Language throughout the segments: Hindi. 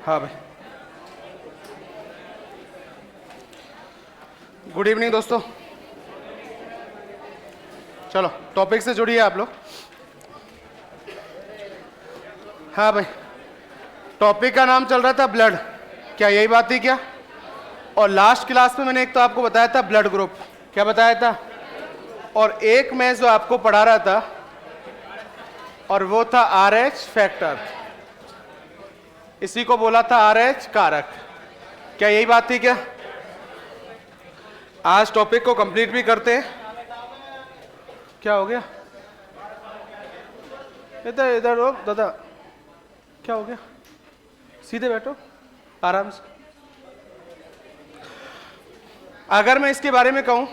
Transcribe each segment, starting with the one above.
हाँ भाई, गुड इवनिंग दोस्तों। चलो टॉपिक से जुड़िए आप लोग। हाँ भाई, टॉपिक का नाम चल रहा था ब्लड, क्या यही बात थी क्या? और लास्ट क्लास में मैंने एक तो आपको बताया था ब्लड ग्रुप, क्या बताया था? और एक मैं जो आपको पढ़ा रहा था और वो था RH फैक्टर, इसी को बोला था RH कारक, क्या यही बात थी क्या? आज टॉपिक को कंप्लीट भी करते हैं। क्या हो गया? इधर इधर हो दादा, क्या हो गया? सीधे बैठो आराम से। अगर मैं इसके बारे में कहूं,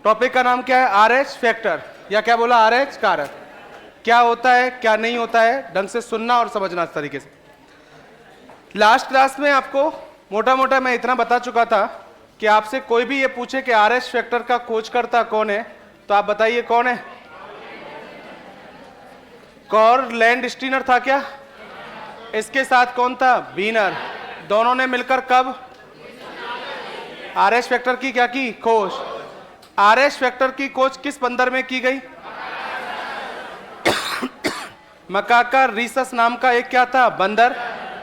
टॉपिक का नाम क्या है? RH फैक्टर, या क्या बोला? RH कारक। क्या होता है क्या नहीं होता है, ढंग से सुनना और समझना इस तरीके से। लास्ट क्लास में आपको मोटा मोटा मैं इतना बता चुका था कि आपसे कोई भी ये पूछे कि RH फैक्टर का खोजकर्ता कौन है, तो आप बताइए कौन है? कॉर्ल लैंडस्टीनर था क्या? इसके साथ कौन था? वीनर। दोनों ने मिलकर कब RH फैक्टर की क्या की? खोज। RH फैक्टर की खोज किस बंदर में की गई? मकाका रीसस नाम का एक क्या था? बंदर।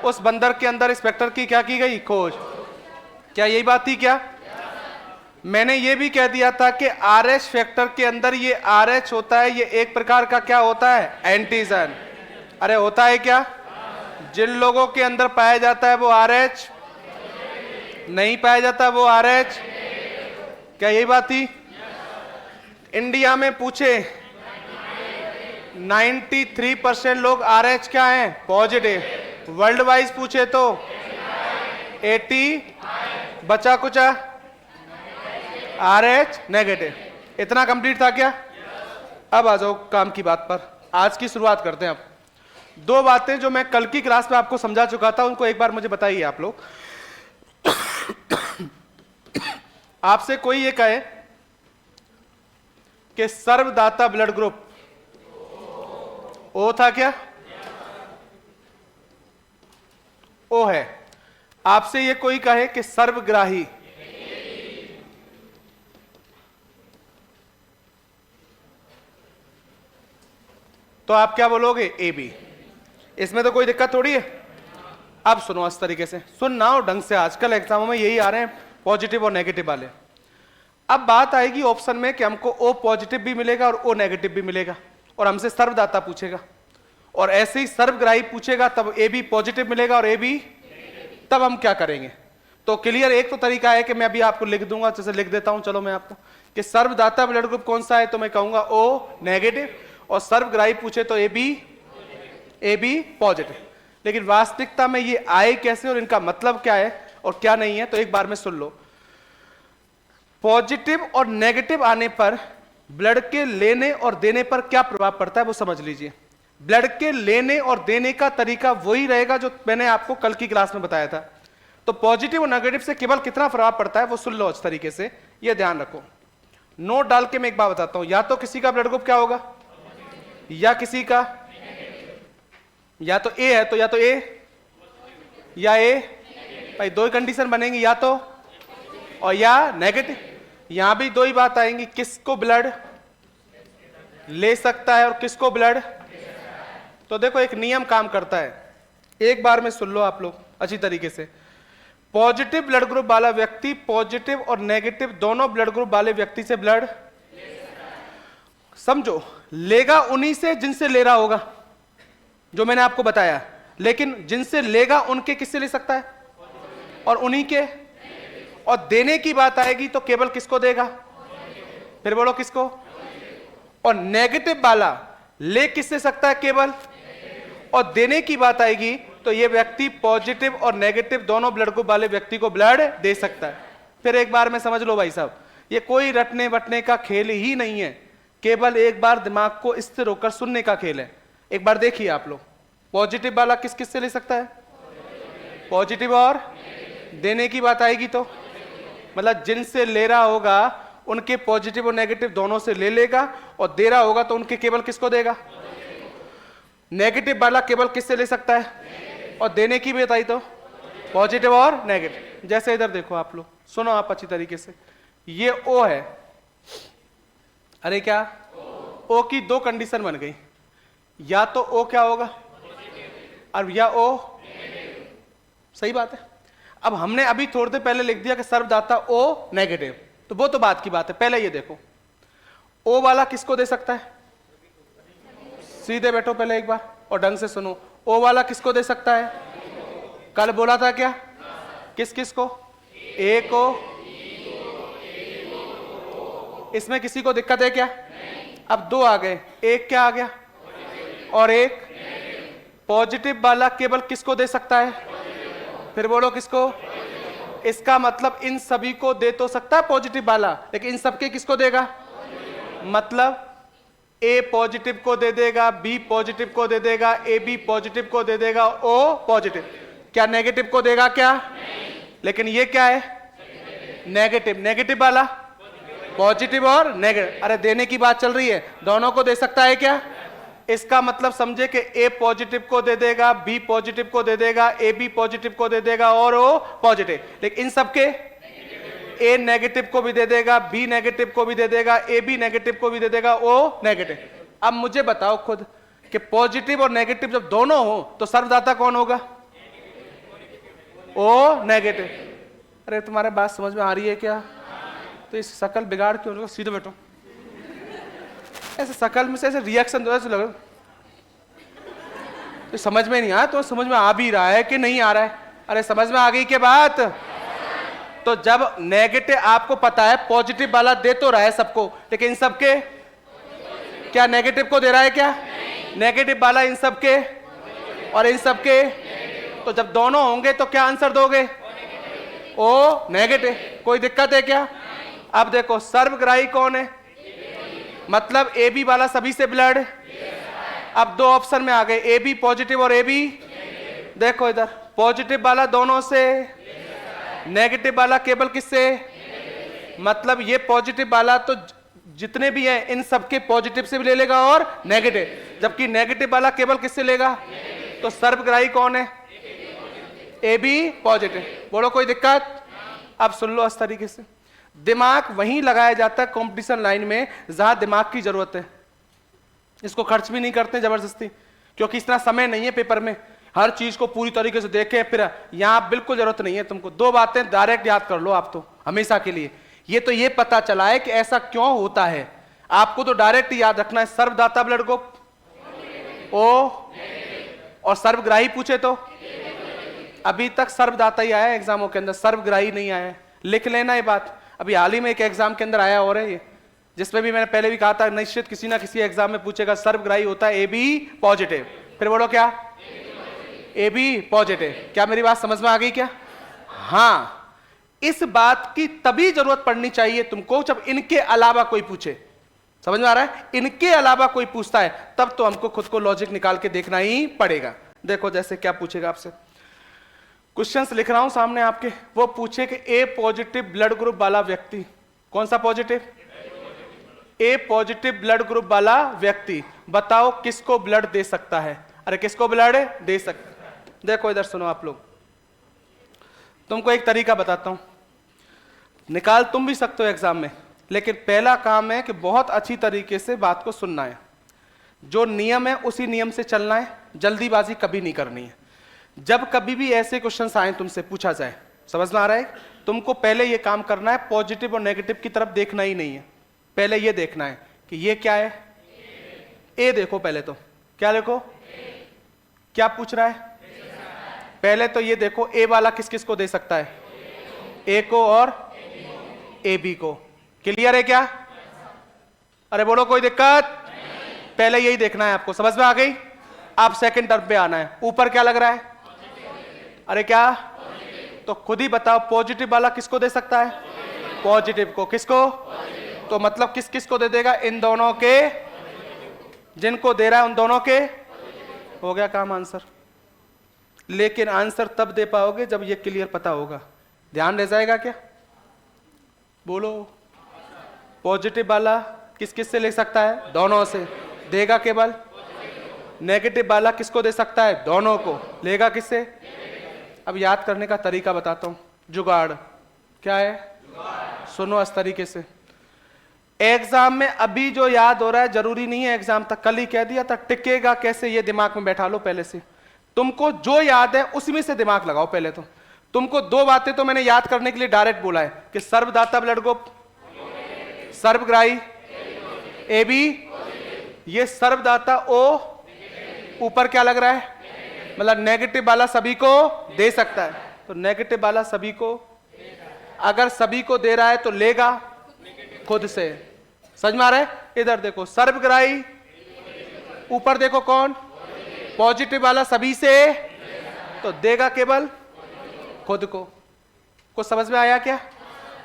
उस बंदर के अंदर इस फैक्टर की क्या की गई? खोज। क्या यही बात थी क्या? मैंने ये भी कह दिया था कि RH फैक्टर के अंदर ये RH होता है, ये एक प्रकार का क्या होता है? एंटीजन। अरे होता है क्या? जिन लोगों के अंदर पाया जाता है वो RH, नहीं पाया जाता वो RH। क्या यही बात थी? इंडिया में पूछे 93% लोग RH क्या हैं? पॉजिटिव। वर्ल्ड वाइज पूछे तो 80, बचा कुचा RH नेगेटिव। इतना कंप्लीट था क्या? अब आ जाओ काम की बात पर, आज की शुरुआत करते हैं। अब दो बातें जो मैं कल की क्लास में आपको समझा चुका था, उनको एक बार मुझे बताइए आप लोग। आपसे कोई ये कहे कि सर्वदाता ब्लड ग्रुप O था क्या? O है। आपसे ये कोई कहे कि सर्वग्राही, तो आप क्या बोलोगे? AB। इसमें तो कोई दिक्कत थोड़ी है। अब सुनो इस तरीके से, सुनना और ढंग से, आजकल एग्जामों में यही आ रहे हैं पॉजिटिव और नेगेटिव वाले। अब बात आएगी ऑप्शन में कि हमको O पॉजिटिव भी मिलेगा और O नेगेटिव भी मिलेगा, और हमसे सर्वदाता पूछेगा, और ऐसे ही सर्वग्राही पूछेगा तब AB पॉजिटिव मिलेगा और AB, तब हम क्या करेंगे? तो क्लियर एक तो तरीका है कि मैं अभी आपको लिख दूंगा, जैसे लिख देता हूं, चलो मैं आपको, कि सर्वदाता ब्लड ग्रुप कौन सा है, तो मैं कहूंगा O नेगेटिव, और सर्वग्राही पूछे तो AB पॉजिटिव। लेकिन वास्तविकता में ये आए कैसे और इनका मतलब क्या है और क्या नहीं है, तो एक बार में सुन लो। पॉजिटिव और नेगेटिव आने पर ब्लड के लेने और देने पर क्या प्रभाव पड़ता है वो समझ लीजिए। ब्लड के लेने और देने का तरीका वही रहेगा जो मैंने आपको कल की क्लास में बताया था। तो पॉजिटिव और नेगेटिव से केवल कितना प्रभाव पड़ता है वो सुन लो इस तरीके से, ये ध्यान रखो। नोट डाल के मैं एक बात बताता हूं, या तो किसी का ब्लड ग्रुप क्या होगा, या किसी का, या तो A है तो या तो A या A, भाई दो ही कंडीशन बनेंगी, या तो और या नेगेटिव। यहां भी दो ही बात आएंगी, किसको ब्लड ले सकता है और किसको ब्लड। तो देखो एक नियम काम करता है, एक बार में सुन लो आप लोग अच्छी तरीके से। पॉजिटिव ब्लड ग्रुप वाला व्यक्ति पॉजिटिव और नेगेटिव दोनों ब्लड ग्रुप वाले व्यक्ति से ब्लड समझो लेगा, उन्हीं से जिनसे ले रहा होगा, जो मैंने आपको बताया। लेकिन जिनसे लेगा उनके किससे ले सकता है, और उन्हीं के। और देने की बात आएगी तो केवल किसको देगा, फिर बोलो किसको। और नेगेटिव वाला ले किससे सकता है, केवल। और देने की बात आएगी तो ये व्यक्ति पॉजिटिव और नेगेटिव दोनों ब्लड ग्रुप वाले व्यक्ति को ब्लड दे सकता है। फिर एक बार में समझ लो भाई साहब, ये कोई रटने बटने का खेल ही नहीं है, केवल एक बार दिमाग को स्थिर होकर सुनने का खेल है। एक बार देखिए आप लोग, पॉजिटिव वाला किस किस से ले सकता है, पॉजिटिव, और देने की बात आएगी तो मतलब जिनसे ले रहा होगा उनके पॉजिटिव और नेगेटिव दोनों से ले लेगा, और दे रहा होगा तो उनके केवल किसको देगा, नेगेटिव वाला केवल किससे ले सकता है, और देने की भी बताई तो पॉजिटिव और नेगेटिव। जैसे इधर देखो आप लोग, सुनो आप अच्छी तरीके से, ये ओ है, अरे क्या ओ की दो कंडीशन बन गई, या तो ओ क्या होगा और या ओ, सही बात है। अब हमने अभी थोड़ी देर पहले लिख दिया कि सर्वदाता ओ नेगेटिव, तो वो तो बात की बात है। पहले ये देखो ओ वाला किसको दे सकता है, सीधे बैठो पहले एक बार और ढंग से सुनो, ओ वाला किसको दे सकता है, कल बोला था क्या, किस किस को, ए को, इसमें किसी को दिक्कत है क्या, अब दो आ गए, एक क्या आ गया और एक पॉजिटिव वाला केवल किसको दे सकता है, फिर बोलो किसको, इसका मतलब इन सभी को दे तो सकता है पॉजिटिव वाला, लेकिन इन सबके किसको देगा, मतलब ए पॉजिटिव को दे देगा, बी पॉजिटिव को दे देगा, ए बी पॉजिटिव को दे देगा, ओ पॉजिटिव, क्या नेगेटिव को देगा क्या, लेकिन ये क्या है नेगेटिव, नेगेटिव वाला पॉजिटिव और नेगेटिव, अरे देने की बात चल रही है, दोनों को दे सकता है क्या, इसका मतलब समझे कि ए पॉजिटिव को दे देगा, बी पॉजिटिव को दे देगा, ए बी पॉजिटिव को दे देगा और ओ पॉजिटिव, लेकिन इन सबके ए नेगेटिव को भी दे देगा, बी नेगेटिव को भी दे देगा, ए बी नेगेटिव को भी दे देगा, ओ नेगेटिव। अब मुझे बताओ खुद कि पॉजिटिव और नेगेटिव जब दोनों हो तो सर्वदाता कौन होगा, ओ नेगेटिव। अरे तुम्हारे बात समझ में आ रही है क्या, तो इस शकल बिगाड़ क्यों रहे हो, सीधे बैठो, ऐसे शकल में से ऐसे रिएक्शन दो, ऐसे लग तो समझ में नहीं आया, तो समझ में आ भी रहा है कि नहीं आ रहा है, अरे समझ में आ गई के बात। तो जब नेगेटिव आपको पता है पॉजिटिव वाला दे तो रहा है सबको, लेकिन इन सबके क्या नेगेटिव को दे रहा है क्या, नेगेटिव वाला इन सबके और इन सबके, तो जब दोनों होंगे तो क्या आंसर दोगे, ओ नेगेटिव। कोई दिक्कत है क्या, अब देखो सर्वग्राही कौन है, मतलब ए बी वाला सभी से ब्लड, अब दो ऑप्शन में आ गए, ए बी पॉजिटिव और ए बी, देखो इधर पॉजिटिव वाला दोनों से, नेगेटिव वाला केवल किससे, मतलब ये पॉजिटिव वाला तो जितने भी हैं इन सबके पॉजिटिव से भी ले लेगा और नेगेटिव, जबकि नेगेटिव वाला केवल किससे लेगा, तो सर्वग्राही कौन है, ए बी पॉजिटिव। बोलो कोई दिक्कत, अब सुन लो इस तरीके से, दिमाग वहीं लगाया जाता है कंपटीशन लाइन में जहां दिमाग की जरूरत है, इसको खर्च भी नहीं करते जबरदस्ती, क्योंकि इतना समय नहीं है पेपर में हर चीज को पूरी तरीके से देखें, फिर यहां बिल्कुल जरूरत नहीं है तुमको, दो बातें डायरेक्ट याद कर लो आप तो हमेशा के लिए, ये तो ये पता चला है कि ऐसा क्यों होता है, आपको तो डायरेक्ट याद रखना है, सर्वदाता ब्लड ग्रुप ओ, और सर्वग्राही पूछे तो, अभी तक सर्वदाता ही आया एग्जामों के अंदर, सर्वग्राही नहीं आया, लिख लेना ये बात। अभी हाल ही में एक एग्जाम के अंदर आया और है ये, जिसमें भी मैंने पहले भी कहा था निश्चित किसी ना किसी एग्जाम में पूछेगा, सर्वग्राही होता है ए बी पॉजिटिव, फिर बोलो क्या, ए बी पॉजिटिव। क्या मेरी बात समझ में आ गई क्या, हाँ, इस बात की तभी जरूरत पड़नी चाहिए तुमको जब इनके अलावा कोई पूछे, समझ में आ रहा है, इनके अलावा कोई पूछता है तब तो हमको खुद को लॉजिक निकाल के देखना ही पड़ेगा। देखो जैसे क्या पूछेगा आपसे, क्वेश्चंस लिख रहा हूं सामने आपके, वो पूछे कि ए पॉजिटिव ब्लड ग्रुप वाला व्यक्ति, कौन सा पॉजिटिव, ए पॉजिटिव ब्लड ग्रुप वाला व्यक्ति बताओ किसको ब्लड दे सकता है, अरे किसको ब्लड दे सकता है। देखो इधर सुनो आप लोग, तुमको एक तरीका बताता हूं, निकाल तुम भी सकते हो एग्जाम में, लेकिन पहला काम है कि बहुत अच्छी तरीके से बात को सुनना है, जो नियम है उसी नियम से चलना है, जल्दीबाजी कभी नहीं करनी है। जब कभी भी ऐसे क्वेश्चंस आए तुमसे पूछा जाए, समझ में आ रहा है, तुमको पहले ये काम करना है, पॉजिटिव और नेगेटिव की तरफ देखना ही नहीं है, पहले ये देखना है कि ये क्या है, ए देखो पहले, तो क्या देखो, क्या पूछ रहा है, पहले तो ये देखो ए वाला किस किस को दे सकता है, ए को और ए बी को, क्लियर है क्या, अरे बोलो कोई दिक्कत, पहले यही देखना है आपको, समझ में आ गई। आप सेकंड टर्म पे आना है, ऊपर क्या लग रहा है, अरे क्या, तो खुद ही बताओ पॉजिटिव वाला किसको दे सकता है, पॉजिटिव को, किसको, तो मतलब किस किस को दे देगा, इन दोनों के, जिनको दे रहा है उन दोनों के, हो गया काम आंसर। लेकिन आंसर तब दे पाओगे जब ये क्लियर पता होगा, ध्यान रह जाएगा क्या, बोलो, पॉजिटिव वाला किस किस से ले सकता है, दोनों से, देगा केवल, नेगेटिव वाला किसको दे सकता है? दोनों को। लेगा किससे? अब याद करने का तरीका बताता हूं, जुगाड़। क्या है? सुनो इस तरीके से। एग्जाम में अभी जो याद हो रहा है जरूरी नहीं है एग्जाम तक, कल ही कह दिया था, टिकेगा कैसे ये दिमाग में बैठा लो पहले से। तुमको जो याद है उसी में से दिमाग लगाओ पहले तो। तुमको दो बातें तो मैंने याद करने के लिए डायरेक्ट बोला है कि सर्वदाता ब्लड ग्रुप, सर्वग्राही ए बी, ये सर्वदाता ओ, ऊपर क्या लग रहा है? मतलब नेगेटिव वाला सभी को दे सकता है, तो नेगेटिव वाला सभी को, अगर सभी को दे रहा है तो लेगा खुद से। समझ में आ रहा है? इधर देखो सर्वग्राही, ऊपर देखो कौन? पॉजिटिव वाला सभी से, तो देगा केवल खुद को। कुछ समझ में आया क्या?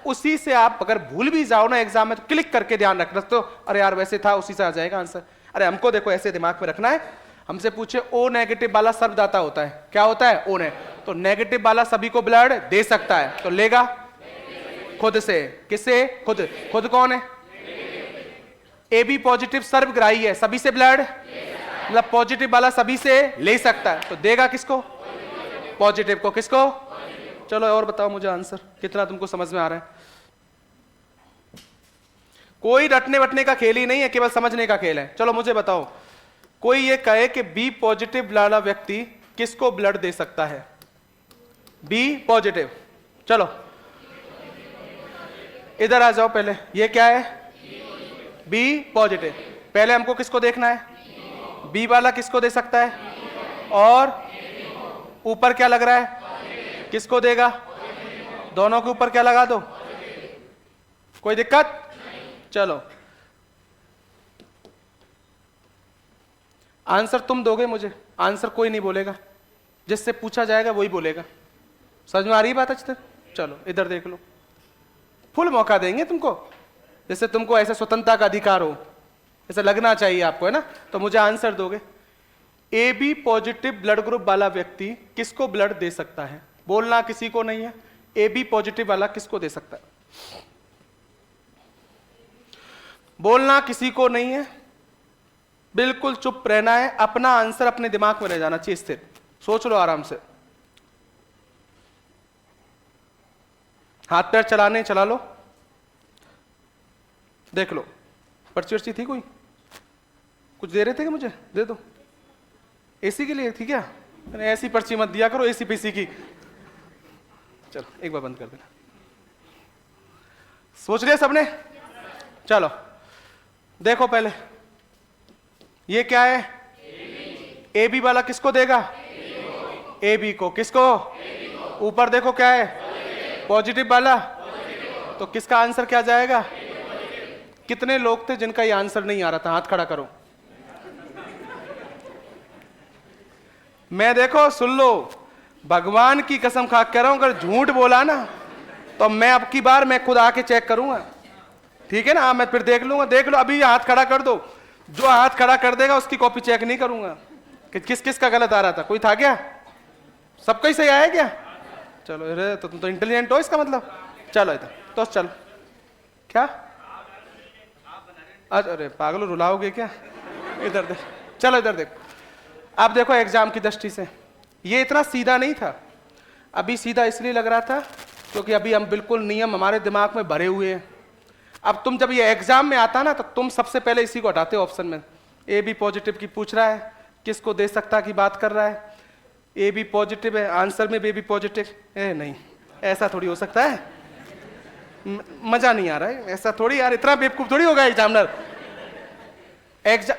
उसी से आप अगर भूल भी जाओ ना एग्जाम में तो क्लिक करके ध्यान रखना, तो अरे यार वैसे था, उसी से आ जाएगा आंसर। अरे हमको देखो ऐसे दिमाग में रखना है। हमसे पूछे ओ नेगेटिव वाला सर्वदाता होता है, क्या होता है? ओ ने, तो नेगेटिव वाला सभी को ब्लड दे सकता है, तो लेगा खुद से। किससे? खुद। खुद कौन है? ए बी पॉजिटिव सर्वग्राही है, सभी से ब्लड, मतलब पॉजिटिव वाला सभी से ले सकता है, तो देगा किसको? पॉजिटिव को। किसको? चलो और बताओ मुझे आंसर, कितना तुमको समझ में आ रहा है? कोई रटने वटने का खेल ही नहीं है, केवल समझने का खेल है। चलो मुझे बताओ, कोई ये कहे कि बी पॉजिटिव वाला व्यक्ति किसको ब्लड दे सकता है? B positive. चलो इधर आ जाओ पहले, ये क्या है? B positive. पहले हमको किसको देखना है? बी वाला किसको दे सकता है? और ऊपर क्या लग रहा है? किसको देगा? दोनों के ऊपर क्या लगा दो? कोई दिक्कत? चलो आंसर तुम दोगे मुझे, आंसर कोई नहीं बोलेगा, जिससे पूछा जाएगा वही बोलेगा। समझ में आ रही बात अच्छी तरह? चलो इधर देख लो, फुल मौका देंगे तुमको, जैसे तुमको ऐसे स्वतंत्रता का अधिकार हो, ऐसा लगना चाहिए आपको, है ना? तो मुझे आंसर दोगे, A B positive blood group वाला व्यक्ति किसको ब्लड दे सकता है? बोलना किसी को नहीं है। ए बी पॉजिटिव वाला किसको दे सकता है? बोलना किसी को नहीं है, बिल्कुल चुप रहना है, अपना आंसर अपने दिमाग में रह जाना चाहिए स्थिर। सोच लो आराम से, हाथ पैर चलाने चला लो, देख लो। पर्ची वर्ची थी कोई? कुछ दे रहे थे कि मुझे दे दो? एसी के लिए थी क्या? ऐसी पर्ची मत दिया करो एसी पीसी की। चलो एक बार बंद कर देना। सोच लिया सबने? चलो देखो पहले, ये क्या है? ए बी वाला किसको देगा? ए बी को। किसको? ऊपर देखो क्या है? पॉजिटिव वाला, तो किसका आंसर क्या जाएगा? कितने लोग थे जिनका ये आंसर नहीं आ रहा था? हाथ खड़ा करो। मैं देखो सुन लो, भगवान की कसम खा कह रहा हूं, अगर झूठ बोला ना तो मैं अब की बार मैं खुद आके चेक करूंगा, ठीक है ना? मैं फिर देख लूंगा। देख लो अभी हाथ खड़ा कर दो, जो हाथ खड़ा कर देगा उसकी कॉपी चेक नहीं करूंगा कि किस किस का गलत आ रहा था। कोई था क्या? सबका ही सही आया क्या? चलो अरे तो तुम तो इंटेलिजेंट हो इसका मतलब। चलो इधर तो चलो। क्या? अरे पागलो रुलाओगे क्या? इधर देख, चलो इधर देख। अब देखो एग्जाम की दृष्टि से ये इतना सीधा नहीं था। अभी सीधा इसलिए लग रहा था क्योंकि अभी हम बिल्कुल नियम हमारे दिमाग में भरे हुए हैं। अब तुम जब ये एग्जाम में आता ना तो तुम सबसे पहले इसी को हटाते हो ऑप्शन में। ए बी पॉजिटिव की पूछ रहा है, किसको दे सकता की बात कर रहा है, ए बी पॉजिटिव है, आंसर में बी पॉजिटिव। नहीं, ऐसा थोड़ी हो सकता है, मजा नहीं आ रहा है ऐसा थोड़ी यार, इतना बेवकूफ थोड़ी होगा एग्जामिनर।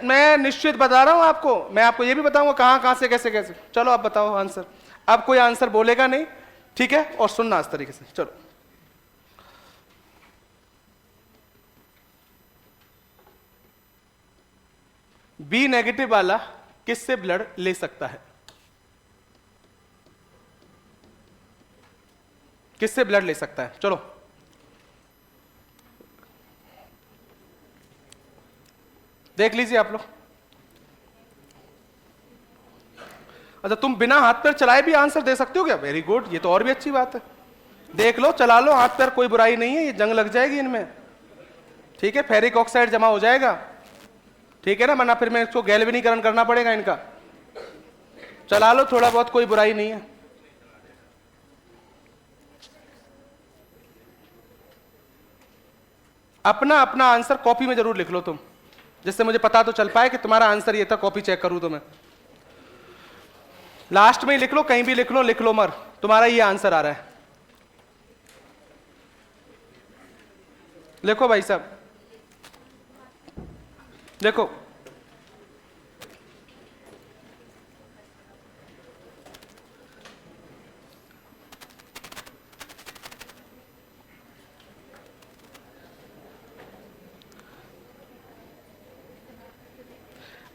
मैं निश्चित बता रहा हूं आपको, मैं आपको ये भी बताऊंगा कहां से कैसे कैसे। चलो अब बताओ आंसर। अब कोई आंसर बोलेगा नहीं, ठीक है? और सुनना इस तरीके से। चलो बी नेगेटिव वाला किससे ब्लड ले सकता है? किससे ब्लड ले सकता है? चलो देख लीजिए आप लोग। अच्छा तुम बिना हाथ पैर चलाए भी आंसर दे सकते हो क्या? वेरी गुड, ये तो और भी अच्छी बात है। देख लो, चला लो हाथ पैर, कोई बुराई नहीं है। ये जंग लग जाएगी इनमें, ठीक है? फेरिक ऑक्साइड जमा हो जाएगा। ठीक है ना, वरना फिर मैं इसको गैल्वेनीकरण करना पड़ेगा इनका। चला लो थोड़ा बहुत, कोई बुराई नहीं है। अपना अपना आंसर कॉपी में जरूर लिख लो तुम, जिससे मुझे पता तो चल पाए कि तुम्हारा आंसर ये था, कॉपी चेक करूं तो मैं। लास्ट में ही लिख लो, कहीं भी लिख लो मर, तुम्हारा ये आंसर आ रहा है। लिखो भाई साहब, देखो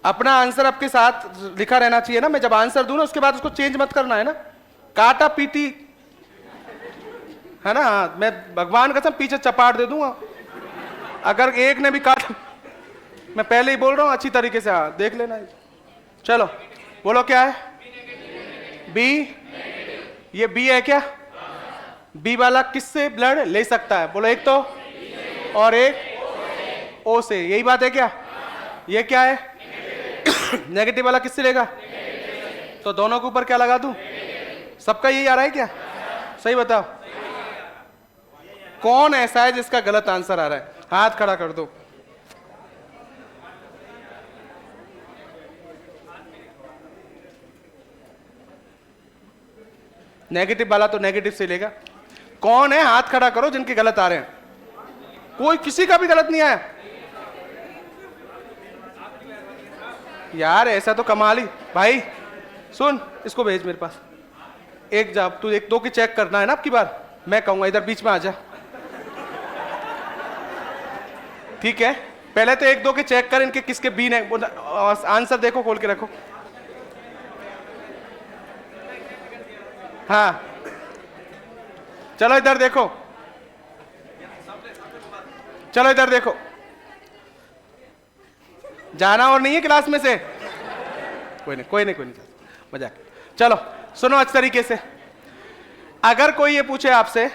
अपना आंसर आपके साथ लिखा रहना चाहिए ना। मैं जब आंसर दूं ना उसके बाद उसको चेंज मत करना है ना, काटा पीटी है ना। हाँ, मैं भगवान कसम पीछे चपाट दे दूंगा अगर एक ने भी काटा। मैं पहले ही बोल रहा हूं अच्छी तरीके से, हाँ देख लेना। चलो बोलो क्या है, बी। ये बी है क्या? बी वाला किससे ब्लड ले सकता है? बोलो एक तो और एक ओ से, यही बात है क्या? ये क्या है? नेगेटिव वाला किससे लेगा? तो दोनों के ऊपर क्या लगा दूं? सबका यही आ रहा है क्या? सही बताओ, कौन ऐसा है जिसका गलत आंसर आ रहा है? हाथ खड़ा कर दो। नेगेटिव वाला तो नेगेटिव से लेगा। कौन है? हाथ खड़ा करो जिनके गलत आ रहे हैं। कोई किसी का भी गलत नहीं आया यार, ऐसा तो कमाल ही। भाई सुन, इसको भेज मेरे पास। एक जब तू एक दो की चेक करना है ना, आपकी बार मैं कहूंगा इधर बीच में आ जा, ठीक है? पहले तो एक दो के चेक कर, इनके किसके बी ने आंसर देखो, खोल के रखो। हाँ चलो इधर देखो, चलो इधर देखो। जाना और नहीं है क्लास में से? कोई नहीं, कोई नहीं, कोई नहीं, मजाक। चलो सुनो अच्छे तरीके से। अगर कोई ये पूछे आपसे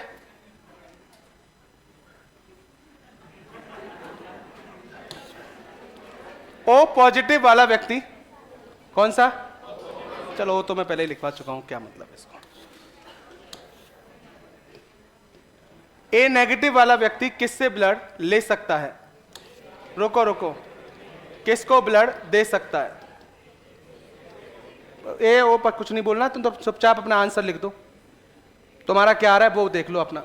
ओ पॉजिटिव वाला व्यक्ति कौन सा? चलो वो तो मैं पहले ही लिखवा चुका हूं, क्या मतलब है इसको। ए नेगेटिव वाला व्यक्ति किससे ब्लड ले सकता है? रुको रुको, किसको ब्लड दे सकता है? ए ओ पर कुछ नहीं बोलना, तुम तो चुपचाप अपना आंसर लिख दो। तुम्हारा क्या आ रहा है वो देख लो अपना।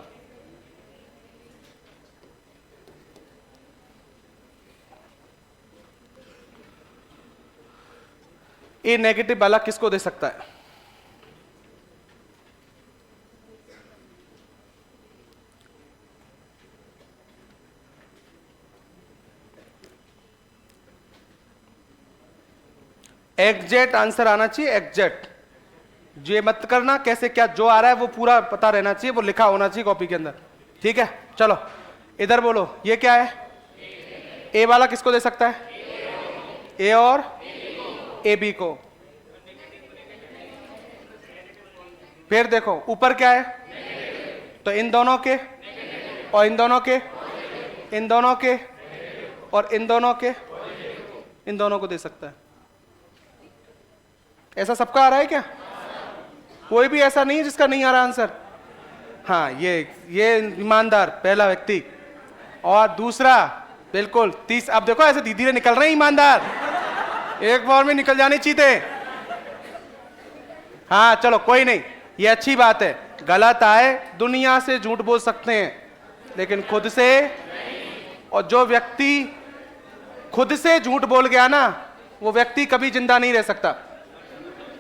ए नेगेटिव वाला किसको दे सकता है? एग्जैक्ट आंसर आना चाहिए, एग्जैक्ट। ये मत करना कैसे क्या, जो आ रहा है वो पूरा पता रहना चाहिए, वो लिखा होना चाहिए कॉपी के अंदर, ठीक है? चलो इधर बोलो, ये क्या है? ए वाला किसको दे सकता है? ए और ए बी को। फिर देखो ऊपर क्या है? तो इन दोनों के और इन दोनों के, इन दोनों के और इन दोनों के, इन दोनों को दे सकता है। ऐसा सबका आ रहा है क्या? कोई भी ऐसा नहीं है जिसका नहीं आ रहा आंसर? हाँ, ये ईमानदार पहला व्यक्ति, और दूसरा बिल्कुल तीस। अब देखो ऐसे धीरे धीरे निकल रहे हैं ईमानदार, एक बार में निकल जाने चाहिए थे। हाँ चलो कोई नहीं, ये अच्छी बात है। गलत आए, दुनिया से झूठ बोल सकते हैं लेकिन खुद से। और जो व्यक्ति खुद से झूठ बोल गया ना, वो व्यक्ति कभी जिंदा नहीं रह सकता,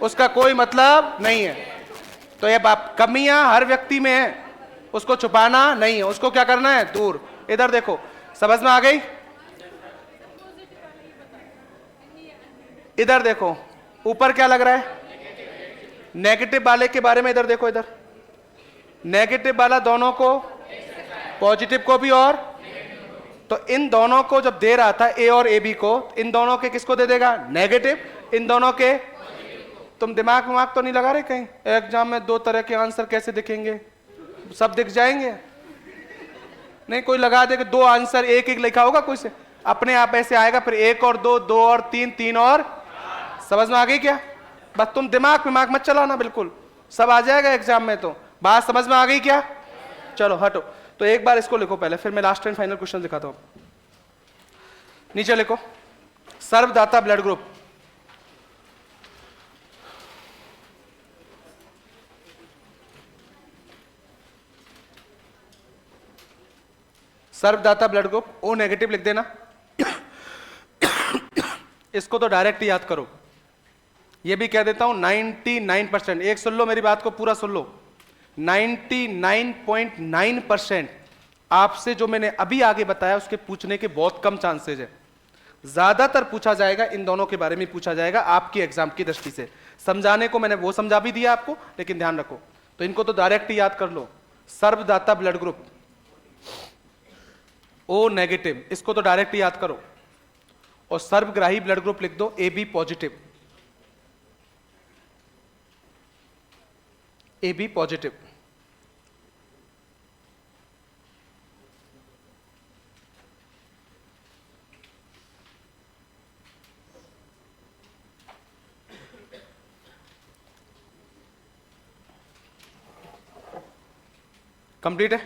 उसका कोई मतलब नहीं है। तो ये कमियां हर व्यक्ति में है, उसको छुपाना नहीं है, उसको क्या करना है? दूर। इधर देखो, समझ में आ गई? इधर देखो ऊपर क्या लग रहा है? नेगेटिव वाले के बारे में इधर देखो, इधर नेगेटिव वाला दोनों को, पॉजिटिव को भी, और तो इन दोनों को जब दे रहा था ए और ए बी को, इन दोनों के किसको दे देगा? नेगेटिव। इन दोनों के, तुम दिमाग विमाग तो नहीं लगा रहे कहीं? एग्जाम में दो तरह के आंसर कैसे दिखेंगे? सब दिख जाएंगे? नहीं, कोई लगा दे कि दो आंसर एक एक लिखा होगा कोई से। अपने आप ऐसे आएगा, फिर 1 और 2, 2 और 3, 3 और, समझ में आ गई क्या? बस तुम दिमाग मत चलाना, बिल्कुल सब आ जाएगा एग्जाम में। तो बात समझ में आ गई क्या? चलो हटो। तो एक बार इसको लिखो पहले, फिर मैं लास्ट एंड फाइनल क्वेश्चन दिखाता हूं। नीचे लिखो सर्वदाता ब्लड ग्रुप। सर्वदाता ब्लड ग्रुप ओ नेगेटिव लिख देना। इसको तो डायरेक्ट याद करो। ये भी कह देता हूं 99%, एक सुन लो मेरी बात को पूरा सुन लो, 99.9% आपसे जो मैंने अभी आगे बताया उसके पूछने के बहुत कम चांसेज है। ज्यादातर पूछा जाएगा इन दोनों के बारे में पूछा जाएगा आपकी एग्जाम की दृष्टि से। समझाने को मैंने वो समझा भी दिया आपको, लेकिन ध्यान रखो। तो इनको तो डायरेक्ट याद कर लो। सर्वदाता ब्लड ग्रुप ओ नेगेटिव, इसको तो डायरेक्ट याद करो। और सर्वग्राही ब्लड ग्रुप लिख दो A B positive. A B positive. Complete है?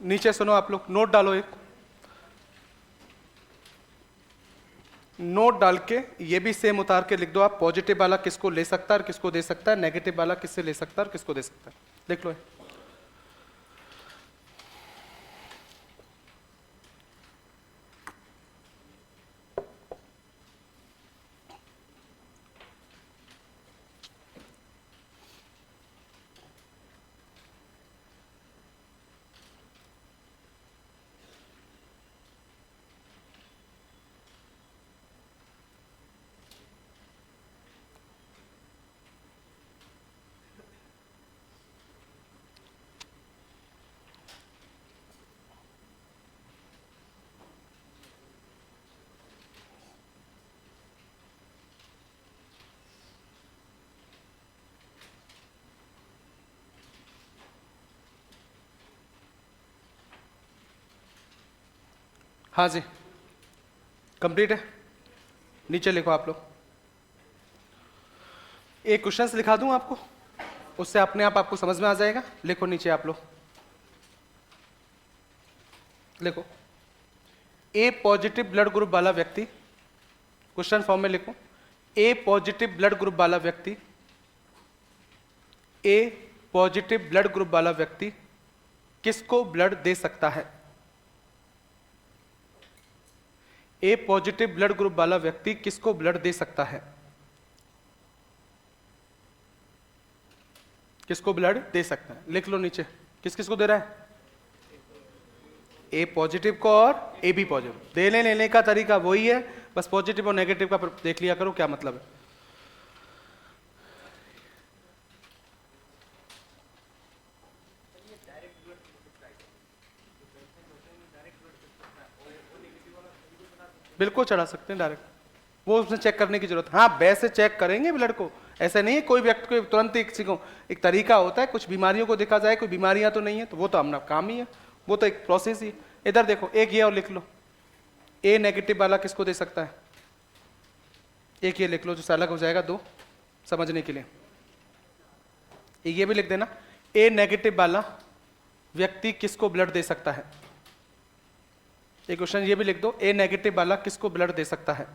नीचे सुनो आप लोग, नोट डालो एक, नोट डाल के ये भी सेम उतार के लिख दो आप, पॉजिटिव वाला किसको ले सकता है और किसको दे सकता है, नेगेटिव वाला किससे ले सकता है और किसको दे सकता है, लिख लो। हाँ जी कंप्लीट है। नीचे लिखो आप लोग, एक क्वेश्चन लिखा दूं आपको, उससे अपने आप आपको समझ में आ जाएगा। लिखो नीचे आप लोग, लिखो ए पॉजिटिव ब्लड ग्रुप वाला व्यक्ति, क्वेश्चन फॉर्म में लिखो, ए पॉजिटिव ब्लड ग्रुप वाला व्यक्ति, ए पॉजिटिव ब्लड ग्रुप वाला व्यक्ति किसको ब्लड दे सकता है? ए पॉजिटिव ब्लड ग्रुप वाला व्यक्ति किसको ब्लड दे सकता है? किसको ब्लड दे सकता है? लिख लो नीचे, किस किस को दे रहा है? ए पॉजिटिव को और ए बी पॉजिटिव। देने लेने का तरीका वही है, बस पॉजिटिव और नेगेटिव का देख लिया करो क्या मतलब है। बिल्कुल चढ़ा सकते हैं डायरेक्ट, वो उसमें चेक करने की जरूरत। हाँ वैसे चेक करेंगे ब्लड को, ऐसे नहीं है कोई व्यक्ति को तुरंत एक तरीका होता है, कुछ बीमारियों को देखा जाए कोई बीमारियां तो नहीं है, तो वो तो अपना काम ही है, वो तो एक प्रोसेस ही। इधर देखो एक ये और लिख लो, ए नेगेटिव वाला किसको दे सकता है? एक ये लिख लो जो अलग हो जाएगा दो समझने के लिए। एक ये भी लिख देना, ए नेगेटिव वाला व्यक्ति किसको ब्लड दे सकता है? एक क्वेश्चन ये भी लिख दो, ए नेगेटिव वाला किसको ब्लड दे सकता है?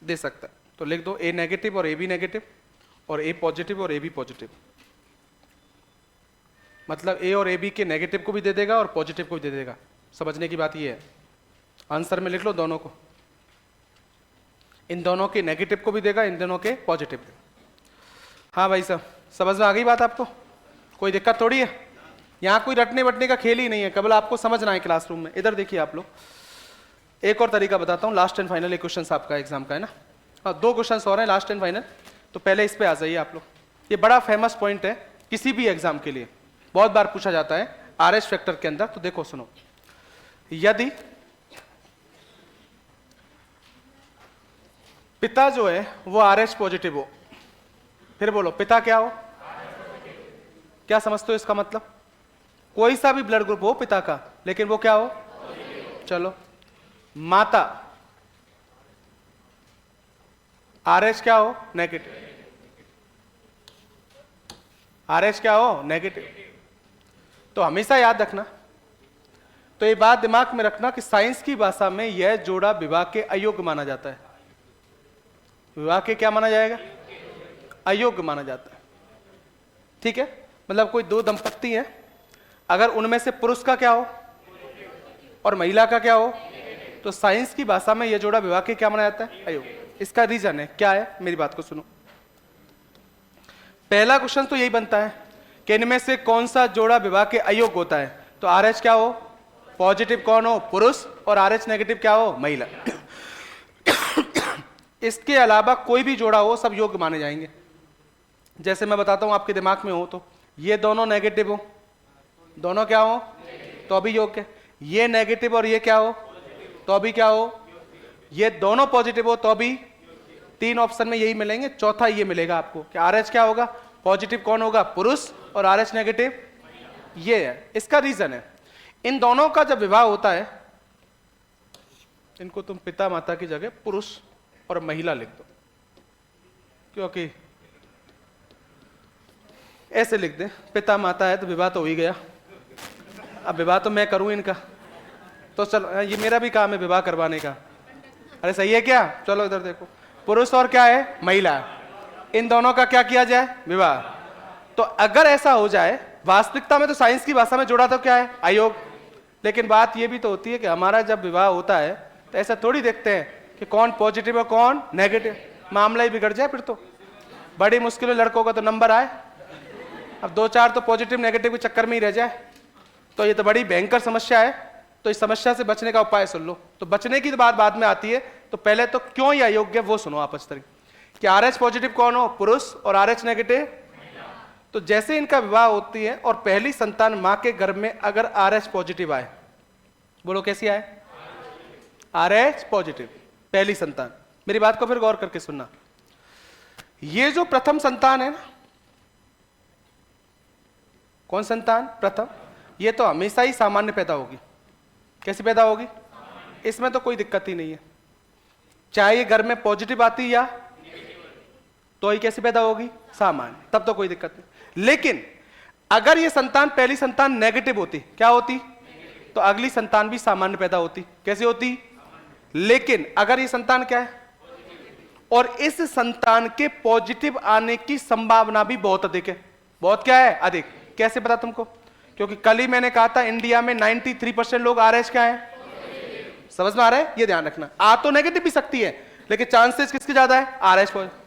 दे सकता है, तो लिख दो ए नेगेटिव और ए बी नेगेटिव, और ए पॉजिटिव और ए बी पॉजिटिव। मतलब ए और ए बी के नेगेटिव को भी दे देगा और पॉजिटिव को भी दे देगा। समझने की बात ये है। आंसर में लिख लो दोनों को, इन दोनों के नेगेटिव को भी देगा, इन दोनों के पॉजिटिव। हाँ भाई साहब समझ में आ गई बात आपको? कोई दिक्कत थोड़ी है, यहाँ कोई रटने वटने का खेल ही नहीं है, केवल आपको समझना है क्लासरूम में। इधर देखिए आप लोग, एक और तरीका बताता हूँ, लास्ट एंड फाइनल एक क्वेश्चन आपका एग्जाम का है ना। हाँ 2 क्वेश्चन और हैं लास्ट एंड फाइनल, तो पहले इस पे आ जाइए आप लोग। ये बड़ा फेमस पॉइंट है किसी भी एग्जाम के लिए, बहुत बार पूछा जाता है आरएच फैक्टर के अंदर। तो देखो सुनो, यदि पिता जो है वो आरएच पॉजिटिव हो, फिर बोलो, पिता क्या हो? क्या समझते हो इसका मतलब? कोई सा भी ब्लड ग्रुप हो पिता का, लेकिन वो क्या हो? चलो, माता RH क्या हो? नेगेटिव। RH क्या हो? नेगेटिव। तो हमेशा याद रखना, तो ये बात दिमाग में रखना कि साइंस की भाषा में यह जोड़ा विवाह के अयोग्य माना जाता है। विवाह के क्या माना जाएगा? अयोग्य माना जाता है। ठीक है, मतलब कोई दो दंपत्ति हैं, अगर उनमें से पुरुष का क्या हो और महिला का क्या हो, तो साइंस की भाषा में यह जोड़ा विवाह के क्या माना जाता है? अयोग्य। इसका रीजन है क्या है, मेरी बात को सुनो। पहला क्वेश्चन तो यही बनता है कि इनमें से कौन सा जोड़ा विवाह के अयोग्य होता है? तो RH क्या हो? पॉजिटिव कौन हो? पुरुष। और RH नेगेटिव क्या हो? महिला। इसके अलावा कोई भी जोड़ा हो सब योग्य माने जाएंगे। जैसे मैं बताता हूं आपके दिमाग में हो, तो ये दोनों नेगेटिव हो, दोनों क्या हो? तो अभी योग्य। ये नेगेटिव और ये क्या हो? तो अभी क्या हो? ये दोनों पॉजिटिव हो तो अभी। तीन ऑप्शन में यही मिलेंगे, चौथा ये मिलेगा आपको कि RH क्या होगा? पॉजिटिव कौन होगा? पुरुष। और RH नेगेटिव ये है। इसका रीजन है, इन दोनों का जब विवाह होता है, इनको तुम पिता माता की जगह पुरुष और महिला लिख दो, क्योंकि ऐसे लिख दे, पिता माता है तो विवाह तो हो ही गया। अब विवाह तो मैं करूं इनका, तो चलो ये मेरा भी काम है विवाह करवाने का। अरे सही है क्या? चलो इधर देखो, पुरुष और क्या है? महिला। इन दोनों का क्या किया जाए? विवाह। तो अगर ऐसा हो जाए, वास्तविकता में तो साइंस की भाषा में जोड़ा तो क्या है? अयोग। लेकिन बात यह भी तो होती है कि हमारा जब विवाह होता है तो ऐसा थोड़ी देखते हैं कि कौन पॉजिटिव और कौन नेगेटिव, मामला ही बिगड़ जाए फिर तो। बड़ी मुश्किल में लड़कों का तो नंबर आए, अब 2-4 तो पॉजिटिव नेगेटिव के चक्कर में ही रह जाए, तो ये तो बड़ी भयंकर समस्या है। तो इस समस्या से बचने का उपाय सुन लो। तो बचने की बात बाद में आती है, तो पहले तो क्यों ये अयोग्य वो सुनो आप अच्छी तरीके कि RH पॉजिटिव कौन हो? पुरुष। और RH नेगेटिव। तो जैसे इनका विवाह होती है और पहली संतान मां के गर्भ में अगर RH पॉजिटिव आए, बोलो कैसी आए? RH पॉजिटिव, पहली संतान। मेरी बात को फिर गौर करके सुनना, ये जो प्रथम संतान है ना, कौन संतान? प्रथम। ये तो हमेशा ही सामान्य पैदा होगी। कैसे पैदा होगी? इसमें तो कोई दिक्कत ही नहीं है, चाहे ये घर में पॉजिटिव आती या तो ही कैसे पैदा होगी? सामान्य, तब तो कोई दिक्कत नहीं। लेकिन अगर ये संतान पहली संतान नेगेटिव होती, क्या होती? तो अगली संतान भी सामान्य पैदा होती। कैसे होती? लेकिन अगर ये संतान क्या है और इस संतान के पॉजिटिव आने की संभावना भी बहुत अधिक है। बहुत क्या है? अधिक। कैसे पता तुमको? क्योंकि कल ही मैंने कहा था इंडिया में 93% लोग RH क्या है? समझ में आ रहा है? ये ध्यान रखना। आ तो नेगेटिव भी सकती है, लेकिन चांसेस किसके ज्यादा है? RH positive.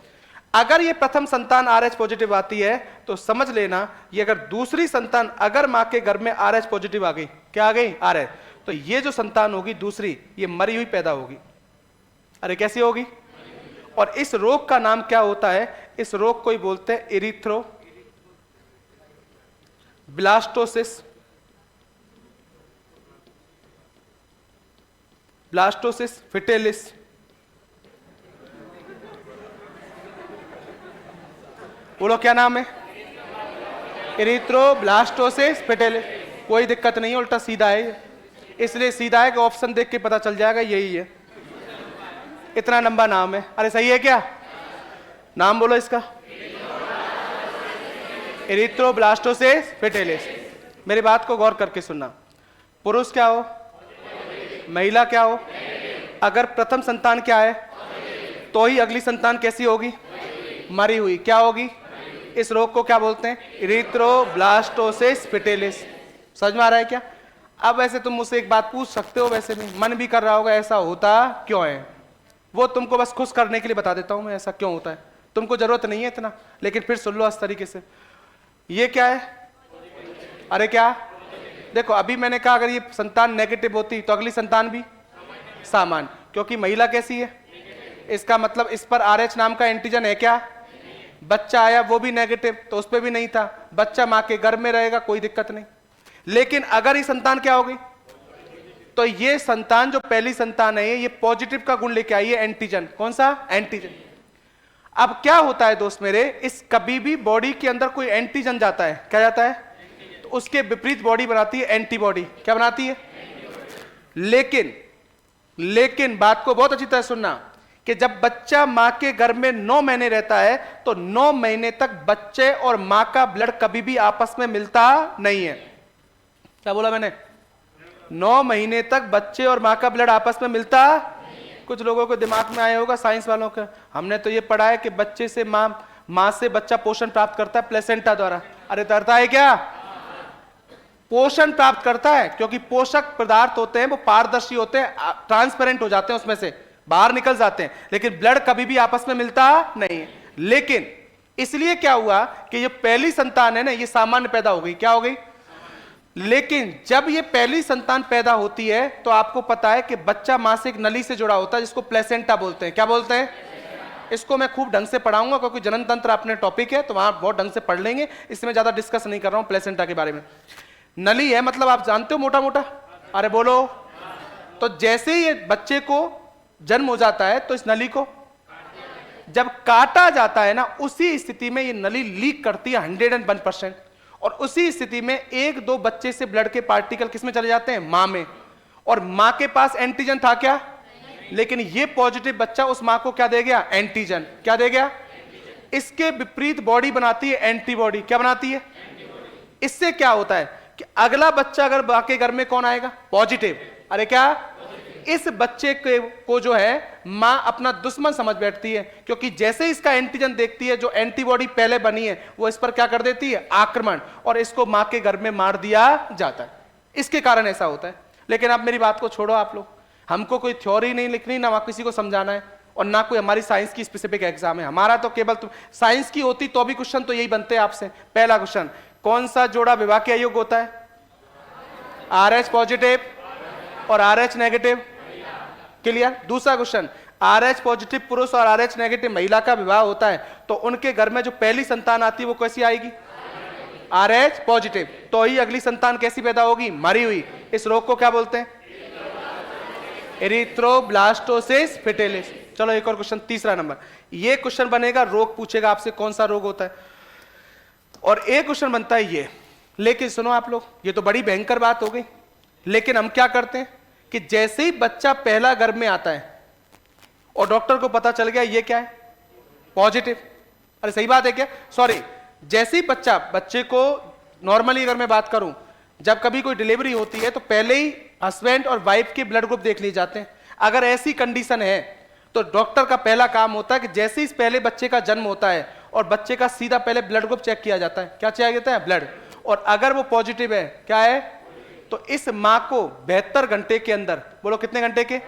अगर ये प्रथम संतान RH पॉजिटिव आती है तो समझ लेना, ये अगर दूसरी संतान अगर मां के गर्भ में RH पॉजिटिव आ गई, क्या आ गई? RH, तो ये जो संतान होगी दूसरी, ये मरी हुई पैदा होगी। अरे कैसी होगी? और इस रोग का नाम क्या होता है? इस रोग को ही बोलते हैं इरिथ्रो ब्लास्टोसिस। Blastocyst fetalis. बोलो क्या नाम है? Erythroblastosis fetalis. कोई दिक्कत नहीं है, उल्टा सीधा है, इसलिए सीधा है कि ऑप्शन देख के पता चल जाएगा यही है। इतना लंबा नाम है। अरे सही है क्या? नाम बोलो इसका, इरिथ्रोब्लास्टोसिस फिटेलिस। मेरी बात को गौर करके सुनना, पुरुष क्या हो? महिला क्या हो? अगर प्रथम संतान क्या है तो ही अगली संतान कैसी होगी? मरी हुई। क्या होगी? इस रोग को क्या बोलते हैं? Erythroblastosis fetalis. समझ में आ रहा है क्या? अब वैसे तुम मुझसे एक बात पूछ सकते हो, वैसे नहीं मन भी कर रहा होगा ऐसा होता क्यों है, वो तुमको बस खुश करने के लिए बता देता हूं मैं ऐसा क्यों होता है। तुमको जरूरत नहीं है इतना, लेकिन फिर सुन लो इस तरीके से। ये क्या है? अरे क्या? देखो अभी मैंने कहा अगर ये संतान नेगेटिव होती तो अगली संतान भी सामान्य, क्योंकि महिला कैसी है? इसका मतलब इस पर RH नाम का एंटीजन है क्या? बच्चा आया वो भी नेगेटिव, तो उस पर भी नहीं था। बच्चा मां के गर्भ में रहेगा, कोई दिक्कत नहीं। लेकिन अगर ये संतान क्या होगी, तो ये संतान जो पहली संतान है ये पॉजिटिव का गुण लेके आई है, एंटीजन। कौन सा? एंटीजन। अब क्या होता है दोस्त मेरे, इस कभी भी बॉडी के अंदर कोई एंटीजन जाता है, क्या जाता है, तो उसके विपरीत बॉडी बनाती है एंटीबॉडी। क्या बनाती है? लेकिन बात को बहुत अच्छी तरह सुनना कि जब बच्चा मां के गर्भ में 9 महीने रहता है तो 9 महीने तक बच्चे और मां का ब्लड कभी भी आपस में मिलता नहीं है। क्या बोला मैंने? 9 महीने तक बच्चे और मां का ब्लड आपस में मिलता। कुछ लोगों को दिमाग में आया होगा, साइंस वालों का, हमने तो ये पढ़ा है कि बच्चे से मां से बच्चा पोषण प्राप्त करता है प्लेसेंटा द्वारा। अरे करता है क्या? पोषण प्राप्त करता है, क्योंकि पोषक पदार्थ होते हैं वो पारदर्शी होते हैं, ट्रांसपेरेंट हो जाते हैं, उसमें से बाहर निकल जाते हैं, लेकिन ब्लड कभी भी आपस में मिलता नहीं है। लेकिन इसलिए क्या हुआ कि ये पहली संतान है ना, ये सामान्य पैदा हो गई। क्या हो गई? लेकिन जब ये पहली संतान पैदा होती है तो आपको पता है कि बच्चा मां से एक नली से जुड़ा होता है जिसको प्लेसेंटा बोलते हैं। क्या बोलते हैं? इसको मैं खूब ढंग से पढ़ाऊंगा क्योंकि जनन तंत्र अपने टॉपिक है, तो वहां बहुत ढंग से पढ़ लेंगे, इसमें ज्यादा डिस्कस नहीं कर रहा हूं प्लेसेंटा के बारे में। नली है मतलब आप जानते हो, मोटा मोटा, अरे बोलो। तो जैसे ही ये बच्चे को जन्म हो जाता है तो इस नली को जब काटा जाता है ना, उसी स्थिति में ये नली लीक करती है 101%, और उसी स्थिति में 1-2 बच्चे से ब्लड के पार्टिकल किसमें चले जाते हैं? मां में। और मां के पास एंटीजन था क्या? लेकिन ये पॉजिटिव बच्चा उस मां को क्या दे गया? एंटीजन। क्या दे गया? इसके विपरीत बॉडी बनाती है एंटीबॉडी। क्या बनाती है? इससे क्या होता है कि अगला बच्चा अगर मां के घर में कौन आएगा? पॉजिटिव। अरे क्या? इस बच्चे को जो है मां अपना दुश्मन समझ बैठती है, क्योंकि जैसे ही इसका एंटीजन देखती है, जो एंटीबॉडी पहले बनी है वो इस पर क्या कर देती है? आक्रमण, और इसको मां के गर्भ में मार दिया जाता है। इसके कारण ऐसा होता है। लेकिन अब मेरी बात को छोड़ो आप लोग, हमको कोई थ्योरी नहीं लिखनी, ना किसी को समझाना है, और ना कोई हमारी साइंस की स्पेसिफिक एग्जाम है। हमारा तो केवल साइंस की होती तो भी क्वेश्चन तो यही बनते हैं आपसे। पहला क्वेश्चन, कौन सा जोड़ा विवाह के अयोग्य होता है? RH पॉजिटिव और RH नेगेटिव। क्लियर? दूसरा क्वेश्चन, RH पॉजिटिव पुरुष और RH नेगेटिव महिला का विवाह होता है तो उनके घर में जो पहली संतान आती है वो कैसी आएगी? RH positive. तो ही अगली संतान कैसी पैदा होगी? मरी हुई। इस रोग को क्या बोलते हैं? एरिथ्रोब्लास्टोसिस फिटिलिस। चलो एक और क्वेश्चन, तीसरा नंबर। ये क्वेश्चन बनेगा, रोग पूछेगा आपसे कौन सा रोग होता है, और एक क्वेश्चन बनता है ये। लेकिन सुनो आप लोग, ये तो बड़ी भयंकर बात हो गई, लेकिन हम क्या करते हैं कि जैसे ही बच्चा पहला गर्भ में आता है और डॉक्टर को पता चल गया ये क्या है? पॉजिटिव। अरे सही बात है क्या? सॉरी, जैसे ही बच्चे को नॉर्मली अगर मैं बात करूं, जब कभी कोई डिलीवरी होती है तो पहले ही हस्बैंड और वाइफ के ब्लड ग्रुप देख लिए जाते हैं। अगर ऐसी कंडीशन है तो डॉक्टर का पहला काम होता है कि जैसे ही पहले बच्चे का जन्म होता है और बच्चे का सीधा पहले ब्लड ग्रुप चेक किया जाता है। क्या चेक जाता है? ब्लड। और अगर वो पॉजिटिव है, क्या है, तो इस मां को 72 घंटे के अंदर, बोलो कितने घंटे के,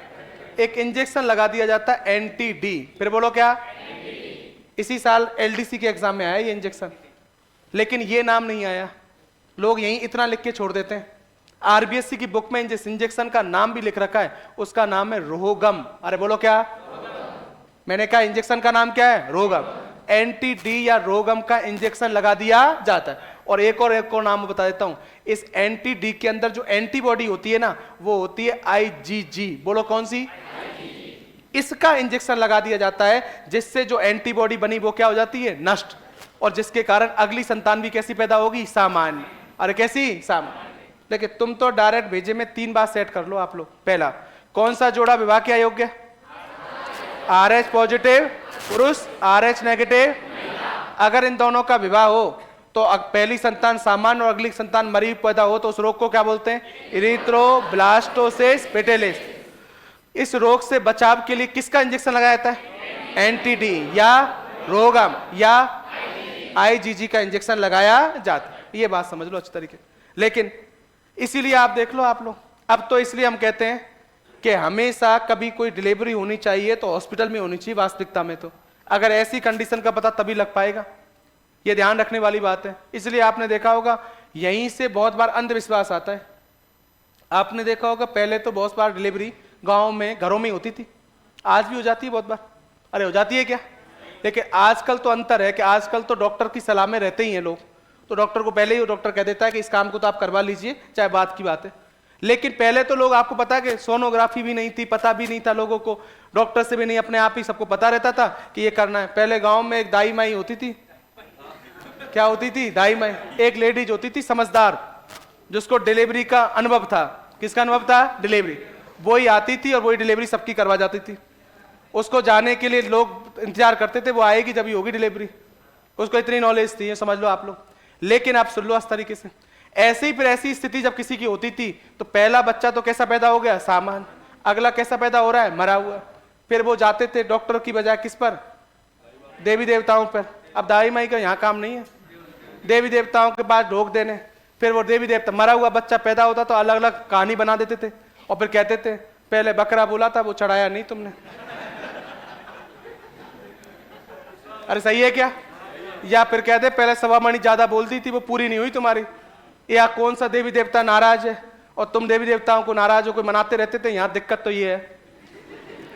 एक इंजेक्शन लगा दिया जाता है एंटी-डी। फिर बोलो क्या? इसी साल LDC के एग्जाम में आया ये इंजेक्शन, लेकिन ये नाम नहीं आया, लोग यहीं इतना लिख के छोड़ देते हैं। RBSC की बुक में जिस इंजेक्शन का नाम भी लिख रखा है उसका नाम है रोगम। अरे बोलो क्या? मैंने कहा इंजेक्शन का नाम क्या है? रोगम। एंटी-डी या रोगम का इंजेक्शन लगा दिया जाता है। और एक और नाम बता देता हूं, इस एंटी-डी के अंदर जो एंटीबॉडी होती है ना, वो होती है IgG। बोलो कौन सी? इसका इंजेक्शन लगा दिया जाता है, जिससे जो एंटीबॉडी बनी वो क्या हो जाती है? नष्ट, और जिसके कारण अगली संतान भी कैसी पैदा होगी? सामान्य। अरे कैसी? सामान्य। लेकिन तुम तो डायरेक्ट भेजे में 3 बार सेट कर लो आप लोग। पहला, कौन सा जोड़ा विवाह के अयोग्य? RH पॉजिटिव पुरुष, RH नेगेटिव। अगर इन दोनों का विवाह हो तो पहली संतान सामान्य और अगली संतान मरी पैदा हो तो उस रोग को क्या बोलते हैं? एरिथ्रोब्लास्टोसिस फिटिलिस। इस रोग से बचाव के लिए किसका इंजेक्शन लगाया जाता है? एंटी-डी या रोगम या IgG का इंजेक्शन लगाया जाता है। ये बात समझ लो अच्छी तरीके। लेकिन इसीलिए आप देख लो आप लोग, अब तो इसलिए हम कहते हैं कि हमेशा कभी कोई डिलीवरी होनी चाहिए तो हॉस्पिटल में होनी चाहिए। वास्तविकता में तो अगर ऐसी कंडीशन का पता तभी लग पाएगा, ये ध्यान रखने वाली बात है। इसलिए आपने देखा होगा यहीं से बहुत बार अंधविश्वास आता है। आपने देखा होगा पहले तो बहुत बार डिलीवरी गांव में घरों में होती थी, आज भी हो जाती है बहुत बार। अरे हो जाती है क्या? लेकिन आजकल तो अंतर है कि आजकल तो डॉक्टर की सलाह में रहते ही हैं लोग, तो डॉक्टर को पहले ही डॉक्टर कह देता है कि इस काम को तो आप करवा लीजिए, चाहे बात की बात है। लेकिन पहले तो लोग, आपको पता है कि सोनोग्राफी भी नहीं थी, पता भी नहीं था लोगों को, डॉक्टर से भी नहीं, अपने आप ही सबको पता रहता था कि ये करना है। पहले गांव में एक दाई माई होती थी, क्या होती थी? दाई माई। एक लेडीज होती थी समझदार, जिसको डिलीवरी का अनुभव था। किसका अनुभव था? डिलीवरी। वही आती थी और वही डिलीवरी सबकी करवा जाती थी। उसको जाने के लिए लोग इंतजार करते थे, वो आएगी जब ही होगी डिलीवरी। उसको इतनी नॉलेज थी, समझ लो आप लोग। लेकिन आप सुन लो इस तरीके से, ऐसे ही फिर ऐसी स्थिति जब किसी की होती थी तो पहला बच्चा तो कैसा पैदा हो गया? सामान। अगला कैसा पैदा हो रहा है? मरा हुआ। फिर वो जाते थे डॉक्टर की बजाय किस पर? देवी देवताओं पर। अब दाई माई का यहाँ काम नहीं है, देवी देवताओं के पास ढोक देने। फिर वो देवी देवता, मरा हुआ बच्चा पैदा होता तो अलग अलग कहानी बना देते थे और फिर कहते थे पहले बकरा बोला था वो चढ़ाया नहीं तुमने। अरे सही है क्या? या फिर कहते पहले सवा मणि ज्यादा बोलती थी वो पूरी नहीं हुई तुम्हारी। या कौन सा देवी देवता नाराज है और तुम देवी देवताओं को नाराज होकर मनाते रहते थे। यहाँ दिक्कत तो ये है,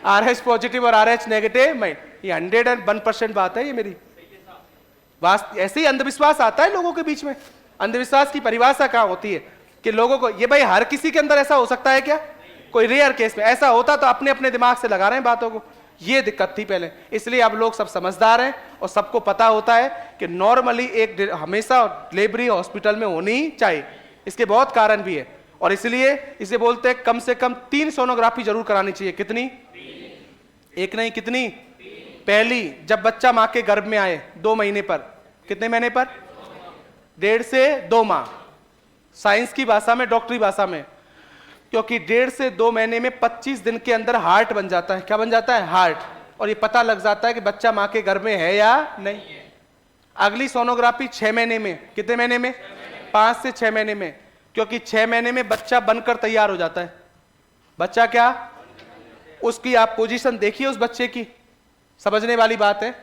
RH पॉजिटिव और RH नेगेटिव में ये 101% बात है। ये मेरी ऐसे ही अंधविश्वास आता है लोगों के बीच में। अंधविश्वास की परिभाषा क्या होती है कि लोगों को ये, भाई हर किसी के अंदर ऐसा हो सकता है क्या? कोई रेयर केस में ऐसा होता तो अपने अपने दिमाग से लगा रहे हैं बातों को। ये दिक्कत थी पहले, इसलिए अब लोग सब समझदार हैं और सबको पता होता है कि नॉर्मली एक हमेशा डिलीवरी हॉस्पिटल में होनी चाहिए। इसके बहुत कारण भी है और इसलिए इसे बोलते हैं कम से कम 3 सोनोग्राफी जरूर करानी चाहिए। कितनी? एक नहीं, कितनी? पहली जब बच्चा मां के गर्भ में आए 2 महीने पर। कितने महीने पर? 1.5 से 2 माह, साइंस की भाषा में, डॉक्टरी भाषा में। क्योंकि 1.5 से 2 महीने में 25 दिन के अंदर हार्ट बन जाता है। क्या बन जाता है? हार्ट। और ये पता लग जाता है कि बच्चा मां के गर्भ में है या नहीं। अगली सोनोग्राफी 6 महीने में। कितने महीने में? 5 से 6 महीने में। क्योंकि 6 महीने में बच्चा बनकर तैयार हो जाता है। बच्चा क्या? उसकी आप पोजीशन देखिए उस बच्चे की, समझने वाली बात है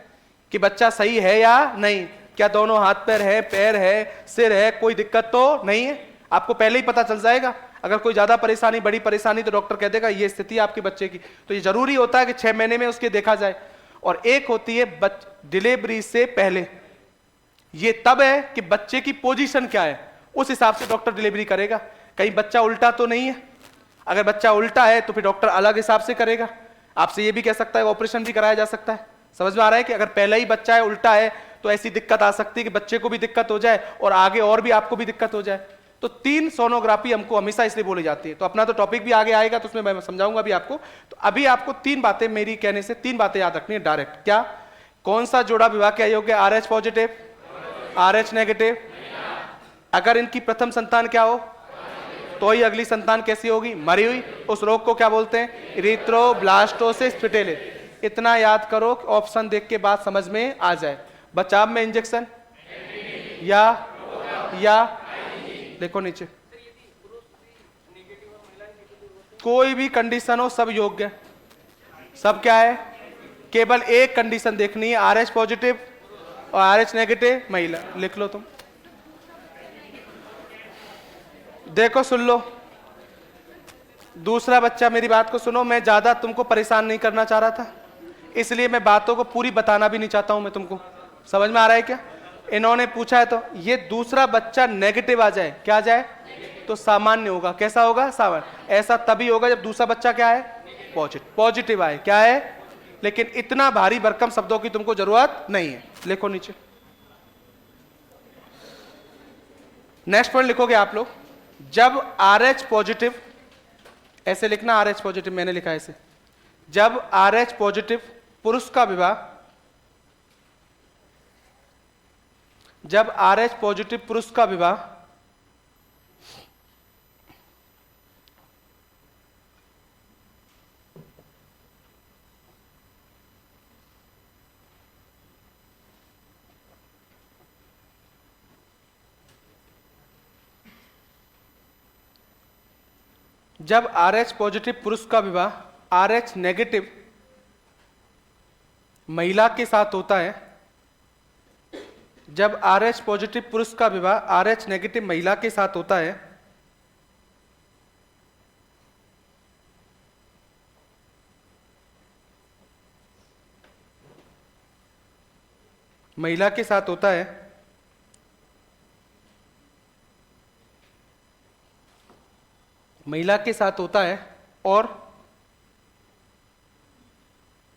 कि बच्चा सही है या नहीं। क्या दोनों हाथ पैर है, सिर है, कोई दिक्कत तो नहीं है? आपको पहले ही पता चल जाएगा। अगर कोई ज्यादा परेशानी, बड़ी परेशानी, तो डॉक्टर कह देगा ये स्थिति आपके बच्चे की। तो ये जरूरी होता है कि 6 महीने में उसके देखा जाए। और एक होती है डिलीवरी से पहले, ये तब है कि बच्चे की पोजीशन क्या है, उस हिसाब से डॉक्टर डिलीवरी करेगा। कहीं बच्चा उल्टा तो नहीं है। अगर बच्चा उल्टा है तो फिर डॉक्टर अलग हिसाब से करेगा। आपसे ये भी कह सकता है ऑपरेशन भी कराया जा सकता है। समझ में आ रहा है कि अगर पहला ही बच्चा है उल्टा है तो ऐसी दिक्कत आ सकती है कि बच्चे को भी दिक्कत हो जाए और आगे और भी आपको भी दिक्कत हो जाए। तो 3 सोनोग्राफी हमको हमेशा इसलिए बोली जाती है। तो अपना तो टॉपिक भी आगे आएगा तो उसमें मैं समझाऊंगा भी आपको। तो अभी आपको 3 बातें, मेरी कहने से 3 बातें याद रखनी है डायरेक्ट। क्या? कौन सा जोड़ा विवाह के अयोग्य? RH positive, RH negative. अगर इनकी प्रथम संतान क्या हो तो ही अगली संतान कैसी होगी? मरी हुई। उस रोग को क्या बोलते हैं? Erythroblastosis fetalis. इतना याद करो कि ऑप्शन देख के बात समझ में आ जाए। बचाव में इंजेक्शन या देखो नीचे, कोई भी कंडीशन हो सब योग्य है। सब क्या है? केवल एक कंडीशन देखनी है, RH पॉजिटिव और RH नेगेटिव महिला। लिख लो तुम। देखो सुन लो, दूसरा बच्चा, मेरी बात को सुनो। मैं ज्यादा तुमको परेशान नहीं करना चाह रहा था, इसलिए मैं बातों को पूरी बताना भी नहीं चाहता हूं मैं तुमको। समझ में आ रहा है क्या? इन्होंने पूछा है तो ये दूसरा बच्चा नेगेटिव आ जाए, क्या आ जाए? तो सामान्य होगा। कैसा होगा? सामान्य। ऐसा तभी होगा जब दूसरा बच्चा क्या है? पॉजिटिव आए। क्या है? लेकिन इतना भारी भरकम शब्दों की तुमको जरूरत नहीं है। लिखो नीचे, नेक्स्ट पॉइंट लिखोगे आप लोग। जब RH पॉजिटिव, ऐसे लिखना, RH पॉजिटिव मैंने लिखा है ऐसे। जब RH पॉजिटिव पुरुष का विवाह, जब RH पॉजिटिव पुरुष का विवाह जब RH पॉजिटिव पुरुष का विवाह RH नेगेटिव महिला के साथ होता है, जब RH पॉजिटिव पुरुष का विवाह RH नेगेटिव महिला के साथ होता है, महिला के साथ होता है, महिला के साथ होता है और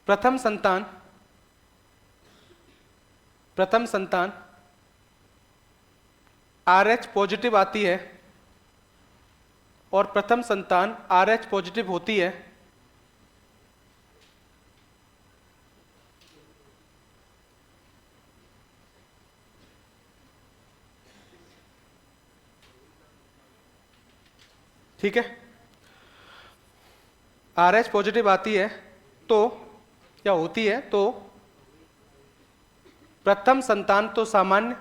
प्रथम संतान RH पॉजिटिव आती है और प्रथम संतान RH पॉजिटिव होती है, ठीक है। RH पॉजिटिव आती है तो क्या होती है, तो प्रथम संतान तो सामान्य,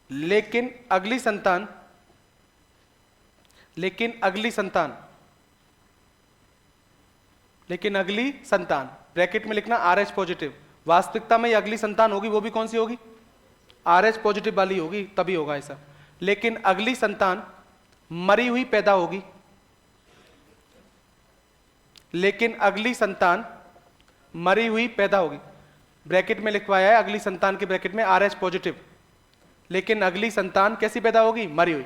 लेकिन अगली संतान ब्रैकेट में लिखना RH पॉजिटिव, वास्तविकता में ये अगली संतान होगी, वो भी कौन सी होगी, RH पॉजिटिव वाली होगी, तभी होगा ऐसा। लेकिन अगली संतान मरी हुई पैदा होगी, ब्रैकेट में लिखवाया है अगली संतान के ब्रैकेट में RH पॉजिटिव, लेकिन अगली संतान कैसी पैदा होगी, मरी हुई।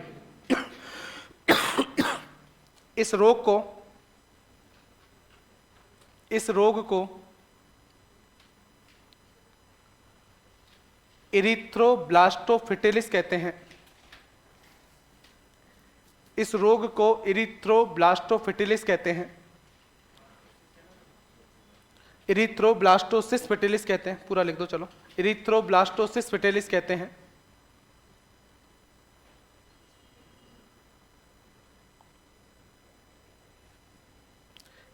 इस रोग को इरिथ्रोब्लास्टोफिटिलिस कहते हैं। इरिथ्रोब्लास्टोसिस फिटिलिस कहते हैं, पूरा लिख दो चलो, इरिथ्रोब्लास्टोसिस फिटिलिस कहते हैं।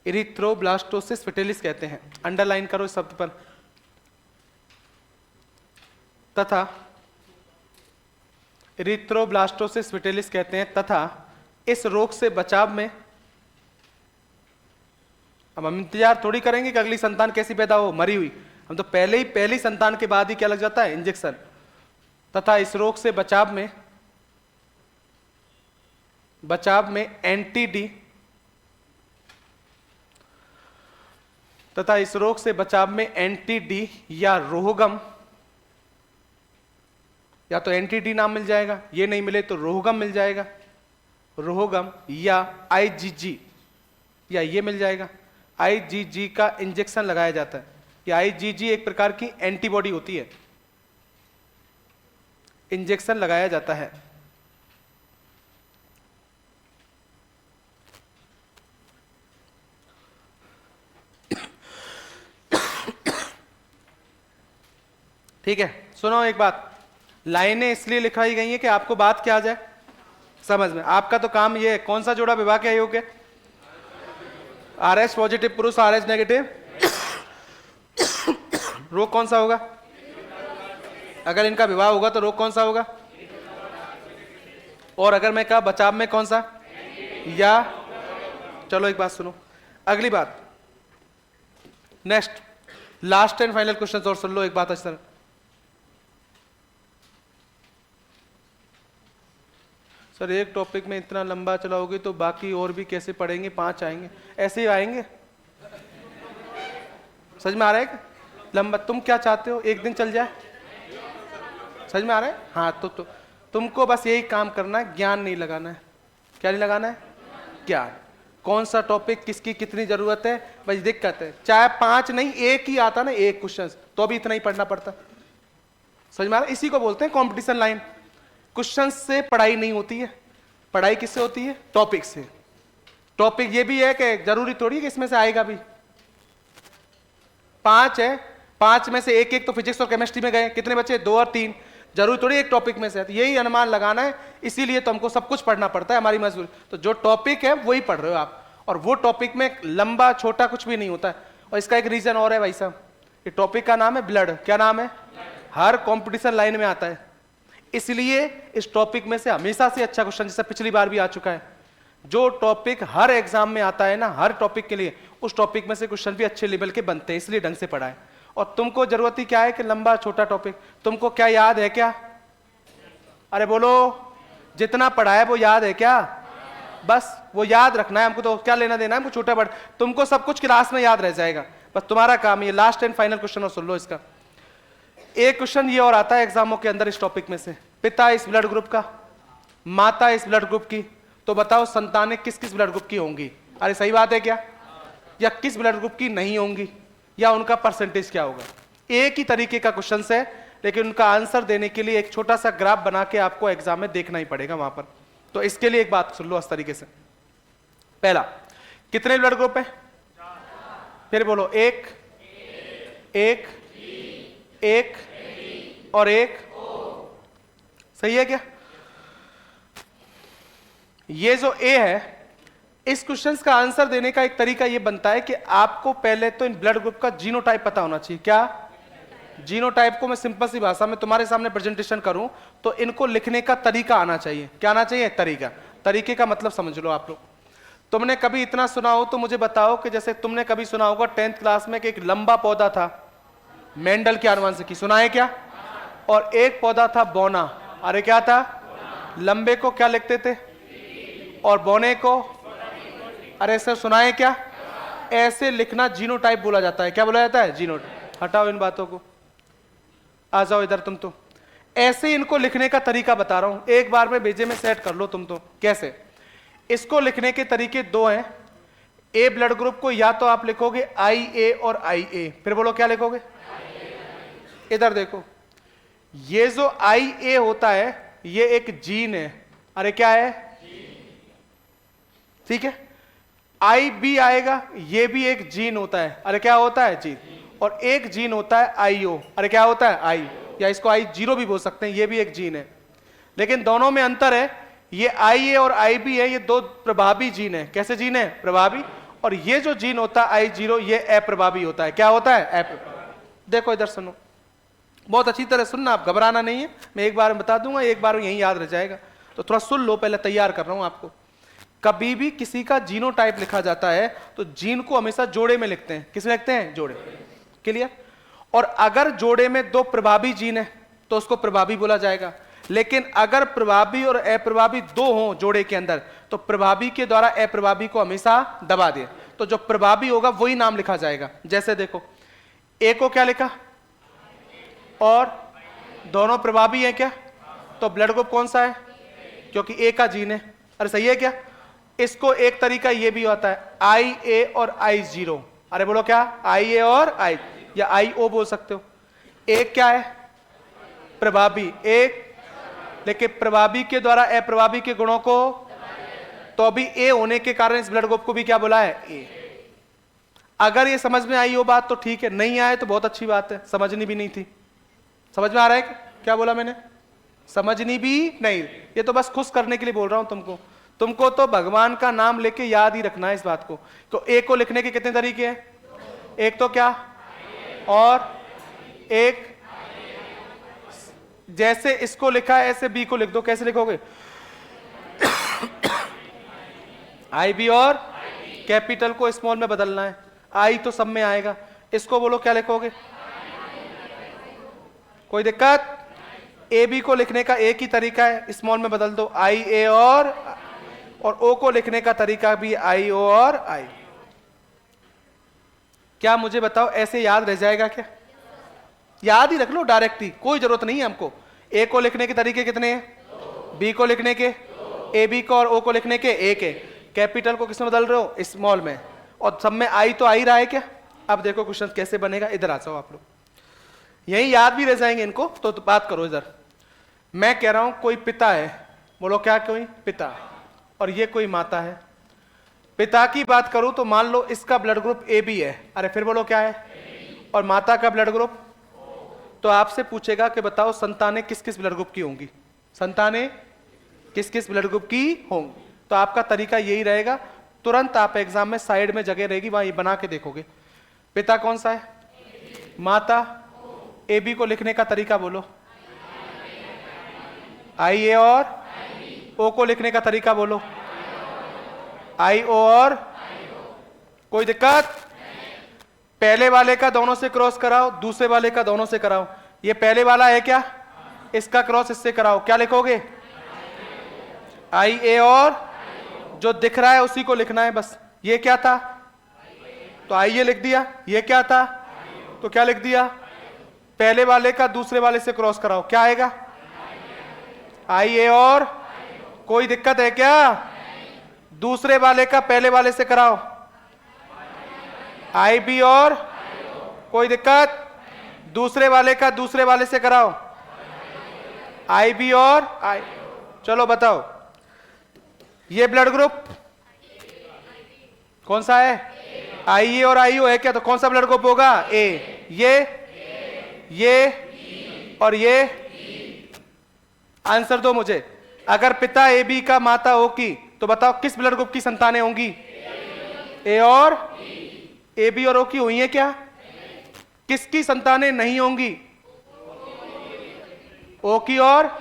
इरिथ्रोब्लास्टोसिस फिटिलिस कहते हैं, अंडरलाइन करो इस शब्द पर। तथा इरिथ्रोब्लास्टोसिस फिटिलिस कहते हैं, तथा इस रोग से बचाव में, अब हम इंतजार थोड़ी करेंगे कि अगली संतान कैसी पैदा हो, मरी हुई, हम तो पहली संतान के बाद ही क्या लग जाता है, इंजेक्शन। तथा इस रोग से बचाव में एंटी-डी, या रोहगम, या तो एंटी-डी नाम मिल जाएगा, ये नहीं मिले तो रोहगम मिल जाएगा, या IgG, या ये मिल जाएगा, IgG का इंजेक्शन लगाया जाता है। ये IgG एक प्रकार की एंटीबॉडी होती है, इंजेक्शन लगाया जाता है। ठीक है, सुनो एक बात, लाइनें इसलिए लिखाई गई हैं कि आपको बात क्या आ जाए समझ में। आपका तो काम ये है, कौन सा जोड़ा विवाह के आयोग है, RH पॉजिटिव पुरुष, RH नेगेटिव, रोग कौन सा होगा, अगर इनका विवाह होगा तो रोग कौन सा होगा, और अगर मैं कहा बचाव में कौन सा, या, चलो एक बात सुनो, अगली बात, next last and final question और सुन लो एक बात। अच्छा सर एक टॉपिक में इतना लंबा चलाओगे तो बाकी और भी कैसे पढ़ेंगे, 5 आएंगे, ऐसे ही आएंगे, समझ में आ रहा है लंबा, तुम क्या चाहते हो, एक दिन चल जाए, समझ में आ रहा है। हाँ तो तुमको बस यही काम करना है, ज्ञान नहीं लगाना है। क्या नहीं लगाना है, ज्ञान, कौन सा टॉपिक किसकी कितनी जरूरत है, बस दिक्कत है, चाहे 5 नहीं 1 ही आता ना, 1 क्वेश्चन तो भी इतना ही पढ़ना पड़ता, समझ में आ रहा है। इसी को बोलते हैं कंपटीशन लाइन। क्वेश्चन से पढ़ाई नहीं होती है, पढ़ाई किससे होती है, टॉपिक से। टॉपिक ये भी है कि जरूरी थोड़ी है कि इसमें से आएगा भी, 5 है, 5 में से एक तो फिजिक्स और केमिस्ट्री में गए, कितने बचे, 2 और 3, जरूरी थोड़ी एक टॉपिक में से। यही अनुमान लगाना है, इसीलिए तो हमको सब कुछ पढ़ना पड़ता है, हमारी मजबूरी। तो जो टॉपिक है वही पढ़ रहे हो आप, और वो टॉपिक में लंबा छोटा कुछ भी नहीं होता है। और इसका एक रीजन और है भाई साहब, ये टॉपिक का नाम है ब्लड। क्या नाम है, हर कंपटीशन लाइन में आता है, इसलिए इस टॉपिक में से हमेशा से अच्छा क्वेश्चन, जैसे पिछली बार भी आ चुका है, जो टॉपिक हर एग्जाम में आता है ना, हर टॉपिक के लिए, उस टॉपिक में से क्वेश्चन भी अच्छे लेवल के बनते हैं, इसलिए ढंग से पढ़ाए। और तुमको जरूरत ही क्या है कि लंबा छोटा टॉपिक, तुमको क्या याद है क्या, अरे बोलो, जितना पढ़ा है वो याद है क्या, बस वो याद रखना है हमको, तो क्या लेना देना है हमको छोटा बड़ा, तुमको सब कुछ क्लास में याद रह जाएगा, बस तुम्हारा काम ये लास्ट एंड फाइनल क्वेश्चन और सुन लो इसका। एक क्वेश्चन ये और आता है एग्जामों के अंदर इस टॉपिक में से, पिता इस ब्लड ग्रुप का, माता इस ब्लड ग्रुप की, तो बताओ संतानें किस किस ब्लड ग्रुप की होंगी? अरे सही बात है क्या? या किस ब्लड ग्रुप की नहीं होंगी, या उनका परसेंटेज क्या होगा? एक ही तरीके का क्वेश्चन है, लेकिन उनका आंसर देने के लिए एक छोटा सा ग्राफ बना के आपको एग्जाम में देखना ही पड़ेगा वहां पर। तो इसके लिए एक बात सुन लो इस तरीके से। पहला, कितने ब्लड ग्रुप है? फिर बोलो, एक एक एक और एक। सही है क्या? ये जो ए है, इस क्वेश्चन का आंसर देने का एक तरीका ये बनता है कि आपको पहले तो इन ब्लड ग्रुप का जीनोटाइप पता होना चाहिए। क्या जीनोटाइप को मैं सिंपल सी भाषा में तुम्हारे सामने प्रेजेंटेशन करूं तो इनको लिखने का तरीका आना चाहिए। क्या आना चाहिए? तरीका। तरीके का मतलब समझ लो आप लोग। तुमने कभी इतना सुना हो तो मुझे बताओ कि जैसे तुमने कभी सुना होगा 10th क्लास में कि एक लंबा पौधा था, मेंडल के आनुवंशिकी, सुना है क्या? और एक पौधा था बौना। अरे क्या था? लंबे को क्या लिखते थे और बौने को? अरे सर सुना है क्या? ऐसे लिखना जीनोटाइप बोला जाता है। क्या बोला जाता है? जीनोटाइप। हटाओ इन बातों को, आ जाओ इधर तुम। तो ऐसे इनको लिखने का तरीका बता रहा हूं, एक बार में भेजे में सेट कर लो तुम। तो कैसे इसको लिखने के तरीके दो हैं। ए ब्लड ग्रुप को या तो आप लिखोगे आई ए और आई ए। फिर बोलो क्या लिखोगे? इधर देखो, ये जो आई ए होता है ये एक जीन है। अरे क्या है? ठीक है। आई बी आएगा, ये भी एक जीन होता है। अरे क्या होता है? जीन। और एक जीन होता है आई ओ। अरे क्या होता है? आई, या इसको आई जीरो भी बोल सकते हैं, ये भी एक जीन है। लेकिन दोनों में अंतर है, ये आई ए और आई बी है, ये दो प्रभावी जीन है। कैसे जीन है? प्रभावी। और ये जो जीन होता है आई जीरो, ये अप्रभावी होता है। क्या होता है? अप्रभावी। देखो इधर सुनो, बहुत अच्छी तरह सुनना, आप घबराना नहीं है। मैं एक बार में बता दूंगा, एक बार में यही याद रह जाएगा, तो थोड़ा सुन लो, पहले तैयार कर रहा हूं आपको। कभी भी किसी का जीनोटाइप लिखा जाता है तो जीन को हमेशा जोड़े में लिखते हैं। किस में लिखते हैं? जोड़े। क्लियर? और अगर जोड़े में दो प्रभावी जीन है तो उसको प्रभावी बोला जाएगा। लेकिन अगर प्रभावी और अप्रभावी दो हों जोड़े के अंदर, तो प्रभावी के द्वारा अप्रभावी को हमेशा दबा दे, तो जो प्रभावी होगा वही नाम लिखा जाएगा। जैसे देखो, ए को क्या लिखा? और दोनों प्रभावी है क्या? तो ब्लड ग्रुप कौन सा है? क्योंकि ए का जीन है। अरे सही है क्या? इसको एक तरीका ये भी होता है, आई ए और आई जीरो। अरे बोलो क्या? आई ए और आई, या आई ओ बोल सकते हो। एक क्या है? प्रभावी। एक, लेकिन प्रभावी के द्वारा अप्रभावी के गुणों को, तो अभी ए होने के कारण इस ब्लड ग्रुप को भी क्या बोला है? ए। अगर ये समझ में आई हो बात तो ठीक है, नहीं आए तो बहुत अच्छी बात है, समझनी भी नहीं थी। समझ में आ रहा है क्या बोला मैंने? समझनी भी नहीं, ये तो बस खुश करने के लिए बोल रहा हूं तुमको। तुमको तो भगवान का नाम लेके याद ही रखना है इस बात को। तो ए को लिखने के कितने तरीके हैं? एक तो क्या? और एक, जैसे इसको लिखा है ऐसे बी को लिख दो। कैसे लिखोगे? आई बी, और कैपिटल को स्मॉल में बदलना है। आई तो सब में आएगा, इसको बोलो क्या लिखोगे? कोई दिक्कत? ए बी को लिखने का एक ही तरीका है, स्मॉल में बदल दो, आई ए और ओ को लिखने का तरीका भी आई ओ और आई। क्या मुझे बताओ ऐसे याद रह जाएगा क्या? याद ही रख लो डायरेक्ट ही, कोई जरूरत नहीं है हमको। ए को लिखने के तरीके कितने हैं? बी को लिखने के, ए बी को और ओ को लिखने के एक है। कैपिटल को किसमें बदल रहे हो? स्मॉल में। और सब में आई तो आई रहा है क्या? अब देखो क्वेश्चन कैसे बनेगा, इधर आ जाओ आप लोग, यही याद भी रह जाएंगे इनको। तो बात करो इधर। मैं कह रहा हूं कोई पिता है, बोलो क्या? कोई पिता, और ये कोई माता है। पिता की बात करूं तो मान लो इसका ब्लड ग्रुप ए बी है। अरे फिर बोलो क्या है? और माता का ब्लड ग्रुप, तो आपसे पूछेगा कि बताओ संतानें किस किस ब्लड ग्रुप की होंगी? संतानें किस किस ब्लड ग्रुप की होंगी? तो आपका तरीका यही रहेगा, तुरंत आप एग्जाम में साइड में जगह रहेगी वहां ये बना के देखोगे। पिता कौन सा है? माता। ए बी को लिखने का तरीका बोलो? आई ए, और ओ को लिखने का तरीका बोलो? आई ओ और। कोई दिक्कत? पहले वाले का दोनों से क्रॉस कराओ, दूसरे वाले का दोनों से कराओ। ये पहले वाला है क्या? इसका क्रॉस इससे कराओ, क्या लिखोगे? आई ए, और जो दिख रहा है उसी को लिखना है बस। ये क्या था? तो आई ए लिख दिया। ये क्या था? तो क्या लिख दिया? पहले वाले का दूसरे वाले से क्रॉस कराओ, क्या आएगा? आई ए और कोई दिक्कत है क्या? दूसरे वाले का पहले वाले से कराओ, आई बी और कोई दिक्कत? दूसरे वाले का दूसरे वाले से कराओ, आई बी और आई। चलो बताओ, ये ब्लड ग्रुप कौन सा है? आई ए और आई ओ है क्या? तो कौन सा ब्लड ग्रुप होगा? ए। ये और ये। आंसर दो मुझे। अगर पिता ए बी का माता ओ की, तो बताओ किस ब्लड ग्रुप की संतानें होंगी? ए और ए बी और ओ की हुई है क्या? किसकी संतानें नहीं होंगी? ओ की और।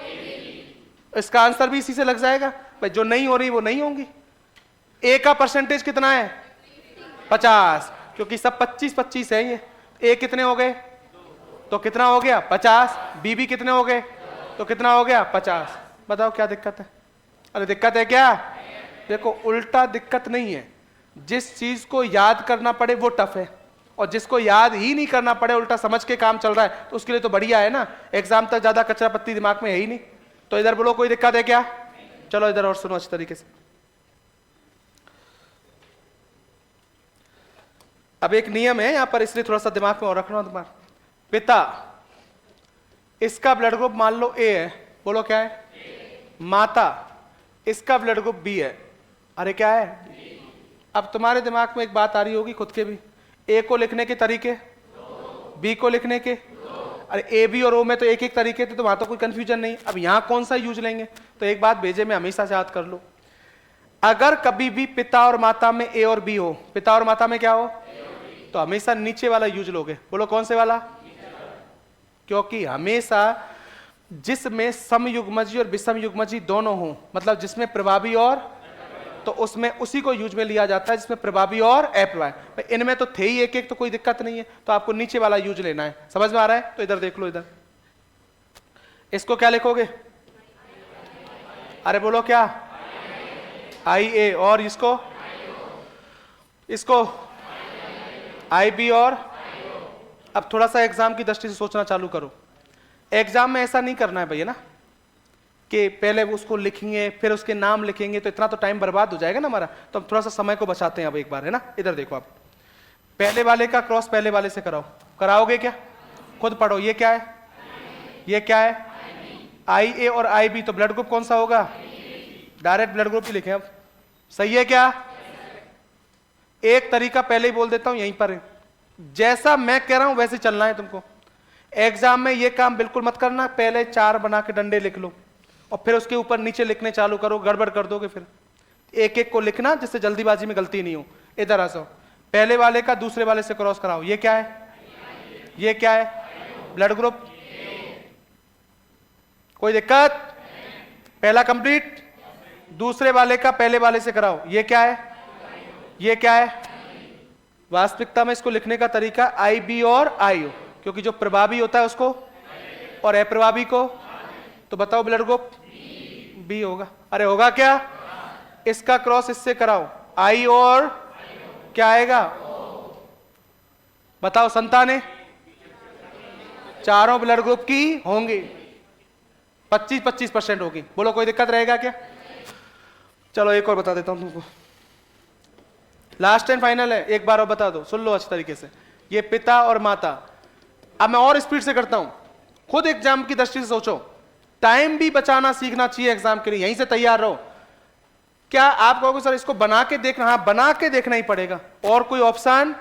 इसका आंसर भी इसी से लग जाएगा भाई, जो नहीं हो रही वो नहीं होंगी। ए का परसेंटेज कितना है? 50, क्योंकि सब 25-25 है ये। ए कितने हो गए? तो कितना हो गया? 50। बी भी कितने हो गए? तो कितना हो गया? 50। बताओ क्या दिक्कत है? अरे दिक्कत है क्या? देखो, उल्टा दिक्कत नहीं है। जिस चीज को याद करना पड़े वो टफ है, और जिसको याद ही नहीं करना पड़े, उल्टा समझ के काम चल रहा है, तो उसके लिए तो बढ़िया है ना। एग्जाम तक ज्यादा कचरा पत्ती दिमाग में है ही नहीं। तो इधर बोलो कोई दिक्कत है क्या? चलो इधर और सुनो अच्छी तरीके से। अब एक नियम है यहां पर, इसलिए थोड़ा सा दिमाग में और रखना दिमाग। पिता, इसका ब्लड ग्रुप मान लो ए है, बोलो क्या है? माता, इसका ब्लड ग्रुप बी है। अरे क्या है? अब तुम्हारे दिमाग में एक बात आ रही होगी खुद के भी, ए को लिखने के तरीके, बी को लिखने के। अरे ए बी और ओ में तो एक एक तरीके थे, तो वहां तो कोई कंफ्यूजन नहीं। अब यहां कौन सा यूज लेंगे? तो एक बात भेजे में हमेशा से याद कर लो, अगर कभी भी पिता और माता में ए और बी हो, पिता और माता में क्या हो, तो हमेशा नीचे वाला यूज लोगे। बोलो कौन से वाला? क्योंकि हमेशा जिसमें समयुग्मजी और विषमयुग्मजी दोनों हो, मतलब जिसमें प्रभावी और, तो उसमें उसी को यूज में लिया जाता है जिसमें प्रभावी और अप्रभावी। इनमें तो थे ही एक एक, तो कोई दिक्कत नहीं है, तो आपको नीचे वाला यूज लेना है। समझ में आ रहा है? तो इधर देख लो, इधर इसको क्या लिखोगे? अरे बोलो क्या? आई ए। और इसको आई बी और। अब थोड़ा सा एग्जाम की दृष्टि से सोचना चालू करो। एग्जाम में ऐसा नहीं करना है भैया ना, कि पहले उसको लिखेंगे फिर उसके नाम लिखेंगे, तो इतना तो टाइम बर्बाद हो जाएगा ना हमारा। तो हम थोड़ा सा समय को बचाते हैं अब एक बार, है ना। इधर देखो, आप पहले वाले का क्रॉस पहले वाले से कराओ। कराओगे क्या? खुद पढ़ो। ये क्या है? ये क्या है? आई ए और आई बी। तो ब्लड ग्रुप कौन सा होगा? डायरेक्ट ब्लड ग्रुप ही लिखें अब। सही है क्या? एक तरीका पहले ही बोल देता हूं, यहीं पर जैसा मैं कह रहा हूं वैसे चलना है तुमको। एग्जाम में ये काम बिल्कुल मत करना, पहले 4 बना के डंडे लिख लो और फिर उसके ऊपर नीचे लिखने चालू करो, गड़बड़ कर दोगे। फिर एक एक को लिखना जिससे जल्दीबाजी में गलती नहीं हो। इधर आ जाओ, पहले वाले का दूसरे वाले से क्रॉस कराओ। ये क्या है? ये क्या है? Blood group. कोई दिक्कत? पहला कंप्लीट। दूसरे वाले का पहले वाले से कराओ। ये क्या है? ये क्या है? वास्तविकता में इसको लिखने का तरीका आई बी और आई ओ, क्योंकि जो प्रभावी होता है उसको और अप्रभावी को। तो बताओ ब्लड ग्रुप बी होगा। अरे होगा क्या? इसका क्रॉस इससे कराओ, आई और क्या आएगा? बताओ संतानें चारों ब्लड ग्रुप की होंगी, 25-25% होगी। बोलो कोई दिक्कत रहेगा क्या? चलो एक और बता देता हूं तुमको, लास्ट एंड फाइनल है, एक बार और बता दो, सुन लो अच्छी तरीके से। ये पिता और माता। अब मैं और स्पीड से करता हूं, खुद एग्जाम की दृष्टि से सोचो। टाइम भी बचाना सीखना चाहिए एग्जाम के लिए, यहीं से तैयार रहो। क्या आप कहोगे सर इसको बना के देखना? हाँ, बना के देखना ही पड़ेगा, और कोई ऑप्शन,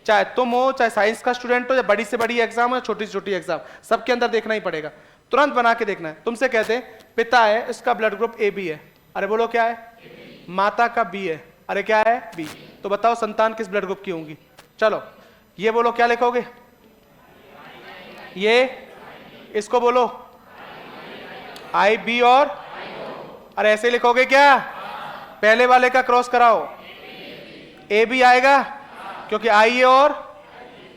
चाहे तुम हो, चाहे साइंस का स्टूडेंट हो, या बड़ी से बड़ी एग्जाम हो, छोटी से छोटी एग्जाम, सबके अंदर देखना ही पड़ेगा। तुरंत बना के देखना है। तुमसे कहते हैं पिता है, इसका ब्लड ग्रुप ए बी है। अरे बोलो क्या है? माता का बी है। अरे क्या है? बी। तो बताओ संतान किस ब्लड ग्रुप की होंगी? चलो ये बोलो, क्या लिखोगे? ये इसको बोलो आई बी और। अरे ऐसे लिखोगे क्या? पहले वाले का क्रॉस कराओ, ए बी आएगा, क्योंकि आई ए और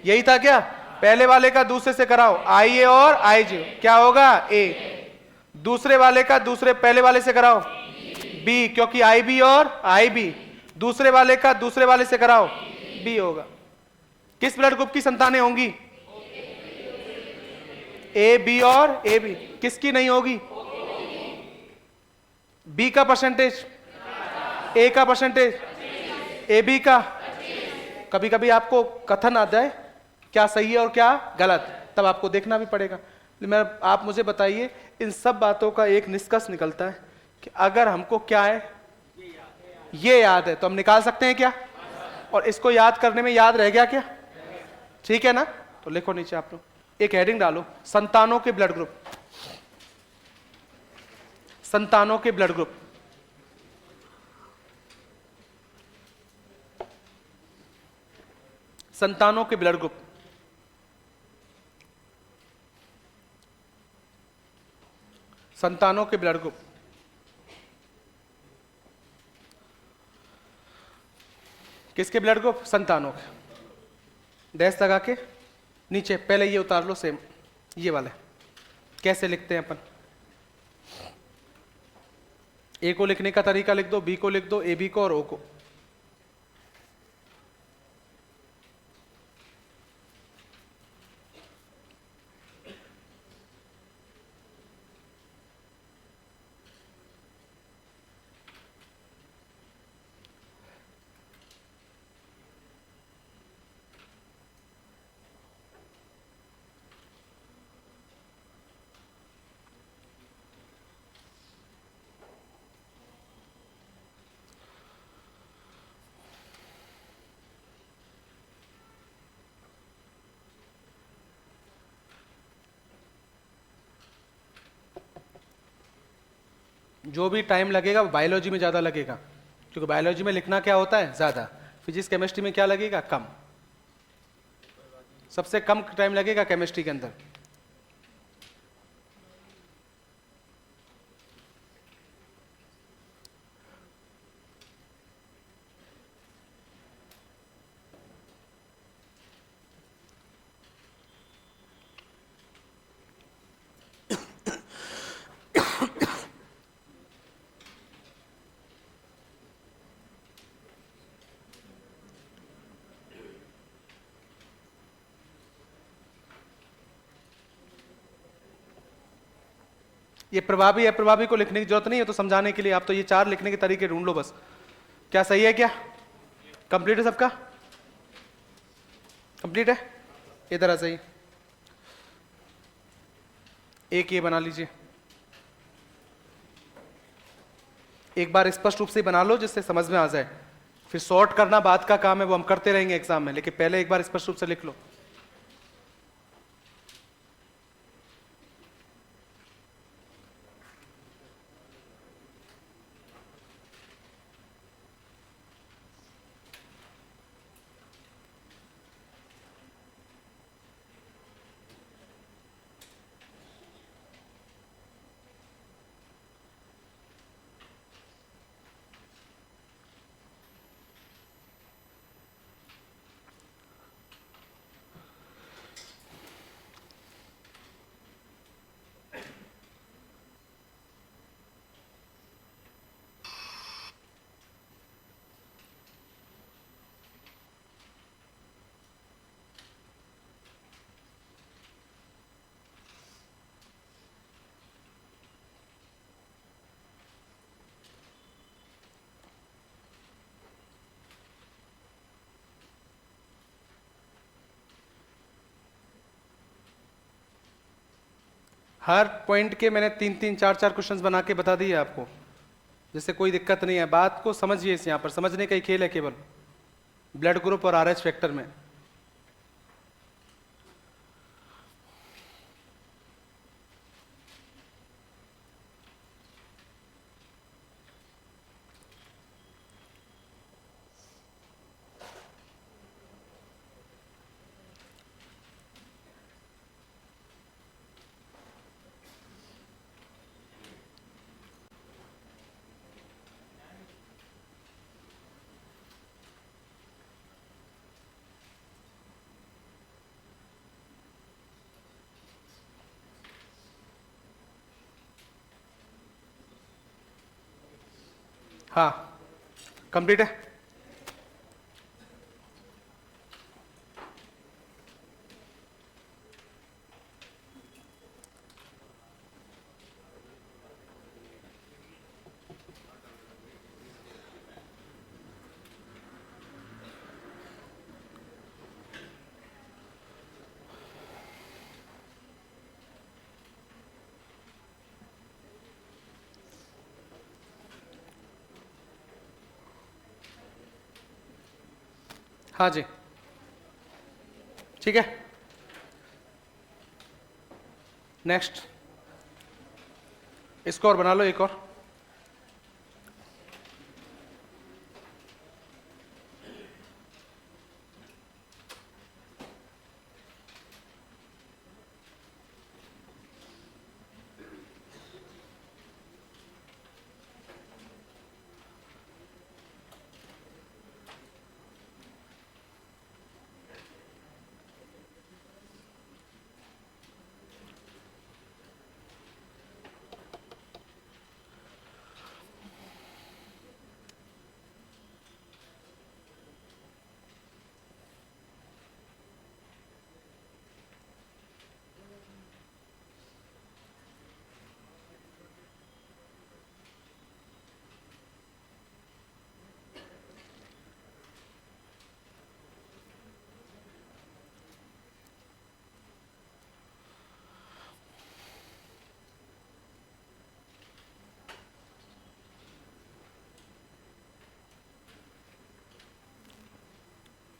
यही था क्या? पहले वाले का दूसरे से कराओ, आई ए और आई जी, क्या होगा? ए। दूसरे वाले का दूसरे पहले वाले से कराओ, बी, क्योंकि आई बी और आई बी। दूसरे वाले का दूसरे वाले से कराओ, बी होगा। किस ब्लड ग्रुप की संतानें होंगी? ए बी और ए बी। किसकी नहीं होगी? बी का परसेंटेज, ए का परसेंटेज, ए बी का। कभी कभी आपको कथन आ जाए क्या सही है और क्या गलत, तब आपको देखना भी पड़ेगा। मैं आप मुझे बताइए, इन सब बातों का एक निष्कर्ष निकलता है कि अगर हमको क्या है, ये याद है, तो हम निकाल सकते हैं क्या? और इसको याद करने में याद रह गया क्या? ठीक है ना? तो लिखो नीचे आप लोग, एक हेडिंग डालो, संतानों के ब्लड ग्रुप। संतानों के ब्लड ग्रुप। संतानों के ब्लड ग्रुप। संतानों के ब्लड ग्रुप। किसके ब्लड ग्रुप? संतानों के। डैश लगा के नीचे पहले ये उतार लो, सेम ये वाला। कैसे लिखते हैं अपन? ए को लिखने का तरीका लिख दो, बी को लिख दो, ए बी को और ओ को। जो भी टाइम लगेगा वो बायोलॉजी में ज़्यादा लगेगा, क्योंकि बायोलॉजी में लिखना क्या होता है? ज़्यादा। फिजिक्स केमिस्ट्री में क्या लगेगा? कम। सबसे कम टाइम लगेगा केमिस्ट्री के अंदर। ये प्रभावी अप्रभावी को लिखने की जरूरत नहीं है, तो समझाने के लिए आप तो ये चार लिखने के तरीके ढूंढ लो बस। क्या सही है? क्या कंप्लीट है सबका? कंप्लीट है? इधर आ जाइए, एक ये बना लीजिए। एक बार स्पष्ट रूप से बना लो जिससे समझ में आ जाए, फिर सॉर्ट करना बाद का काम है, वो हम करते रहेंगे एग्जाम में, लेकिन पहले एक बार स्पष्ट रूप से लिख लो। हर पॉइंट के मैंने 3-3, 4-4 क्वेश्चंस बना के बता दिए आपको, जिससे कोई दिक्कत नहीं है। बात को समझिए, इस यहाँ पर समझने का ही खेल है केवल, ब्लड ग्रुप और आरएच फैक्टर में। हाँ कंप्लीट है। हाँ जी, ठीक है। नेक्स्ट, इसको और बना लो एक और।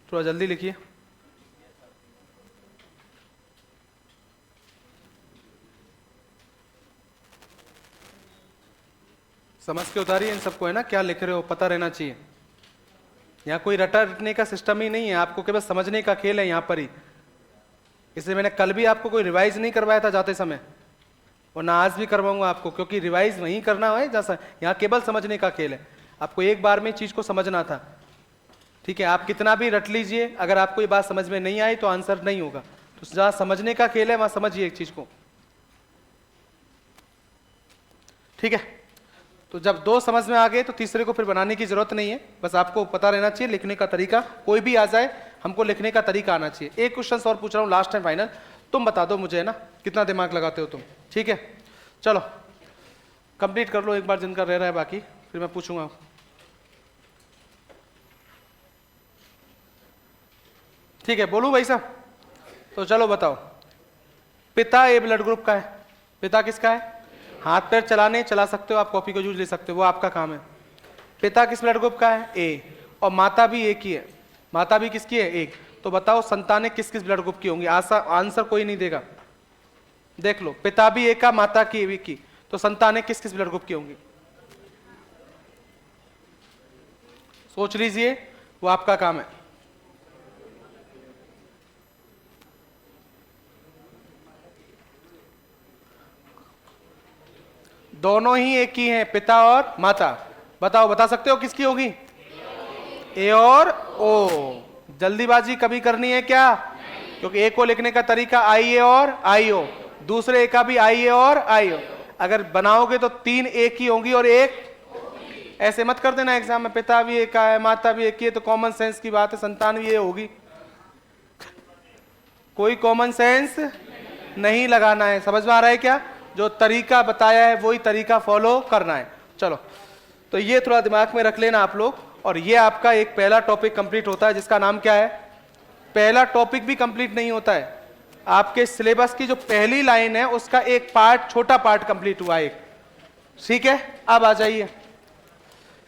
थोड़ा जल्दी लिखिए। समझ के उतारिए इन सबको, है ना, क्या लिख रहे हो पता रहना चाहिए। यहाँ कोई रटा रटने का सिस्टम ही नहीं है, आपको केवल समझने का खेल है यहाँ पर ही। इसलिए मैंने कल भी आपको कोई रिवाइज नहीं करवाया था जाते समय, और ना आज भी करवाऊंगा आपको, क्योंकि रिवाइज वहीं करना है जैसा यहाँ केवल समझने का खेल है। आपको एक बार में चीज को समझना था, ठीक है। आप कितना भी रट लीजिए, अगर आपको ये बात समझ में नहीं आई तो आंसर नहीं होगा। तो जहां समझने का खेल है वहां समझिए एक चीज को, ठीक है। तो जब दो समझ में आ गए तो तीसरे को फिर बनाने की जरूरत नहीं है, बस आपको पता रहना चाहिए लिखने का तरीका। कोई भी आ जाए, हमको लिखने का तरीका आना चाहिए। एक क्वेश्चन और पूछ रहा हूं, लास्ट टाइम फाइनल, तुम बता दो मुझे, है ना, कितना दिमाग लगाते हो तुम, ठीक है। चलो कंप्लीट कर लो एक बार जिनका रह रहा है, बाकी फिर मैं पूछूंगा। ठीक है, बोलूं भाई साहब? तो चलो बताओ, पिता ए ब्लड ग्रुप का है। पिता किसका है? हाथ पैर चलाने चला सकते हो आप, कॉपी को यूज ले सकते हो, वो आपका काम है। पिता किस ब्लड ग्रुप का है? ए। और माता भी एक ही है। माता भी किसकी है? एक। तो बताओ संतानें किस किस ब्लड ग्रुप की होंगी? आंसर कोई नहीं देगा, देख लो। पिता भी एक का, माता की एक की, तो संतानें किस किस ब्लड ग्रुप की होंगी? सोच लीजिए, वो आपका काम है। दोनों ही एक ही हैं, पिता और माता। बताओ, बता सकते हो किसकी होगी? ए और ओ। जल्दीबाजी कभी करनी है क्या? क्योंकि ए को लिखने का तरीका आई ए और आई ओ, दूसरे ए का भी आई ए और आई ओ। अगर बनाओगे तो तीन एक ही होंगी और एक, ऐसे मत कर देना एग्जाम में, पिता भी एक का है माता भी एक ही है, तो कॉमन सेंस की बात है, संतान भी ये होगी। कोई कॉमन सेंस नहीं लगाना है, समझ में आ रहा है क्या? जो तरीका बताया है वही तरीका फॉलो करना है। चलो, तो ये थोड़ा दिमाग में रख लेना आप लोग। और ये आपका एक पहला टॉपिक कंप्लीट होता है, जिसका नाम क्या है? पहला टॉपिक भी कंप्लीट नहीं होता है, आपके सिलेबस की जो पहली लाइन है उसका एक पार्ट, छोटा पार्ट कंप्लीट हुआ एक, ठीक है। अब आ जाइए,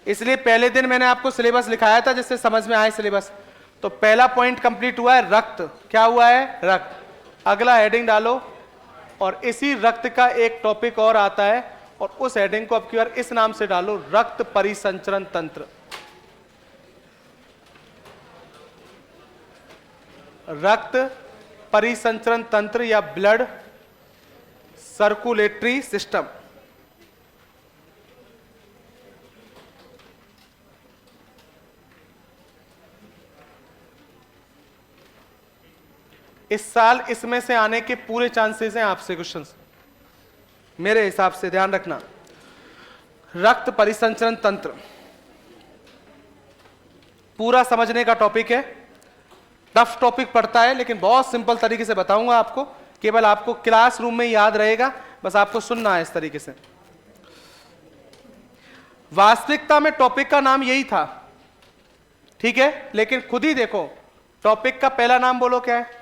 इसलिए पहले दिन मैंने आपको सिलेबस लिखाया था जिससे समझ में आए सिलेबस। तो पहला पॉइंट कंप्लीट हुआ है, रक्त। क्या हुआ है? रक्त। अगला हेडिंग डालो, और इसी रक्त का एक टॉपिक और आता है, और उस हेडिंग को अब की बार इस नाम से डालो, रक्त परिसंचरण तंत्र। रक्त परिसंचरण तंत्र या ब्लड सर्कुलेटरी सिस्टम। इस साल इसमें से आने के पूरे चांसेस हैं आपसे क्वेश्चंस, मेरे हिसाब से, ध्यान रखना। रक्त परिसंचरण तंत्र पूरा समझने का टॉपिक है, टफ टॉपिक पड़ता है, लेकिन बहुत सिंपल तरीके से बताऊंगा आपको, केवल आपको क्लासरूम में याद रहेगा, बस आपको सुनना है इस तरीके से। वास्तविकता में टॉपिक का नाम यही था, ठीक है, लेकिन खुद ही देखो, टॉपिक का पहला नाम बोलो क्या है?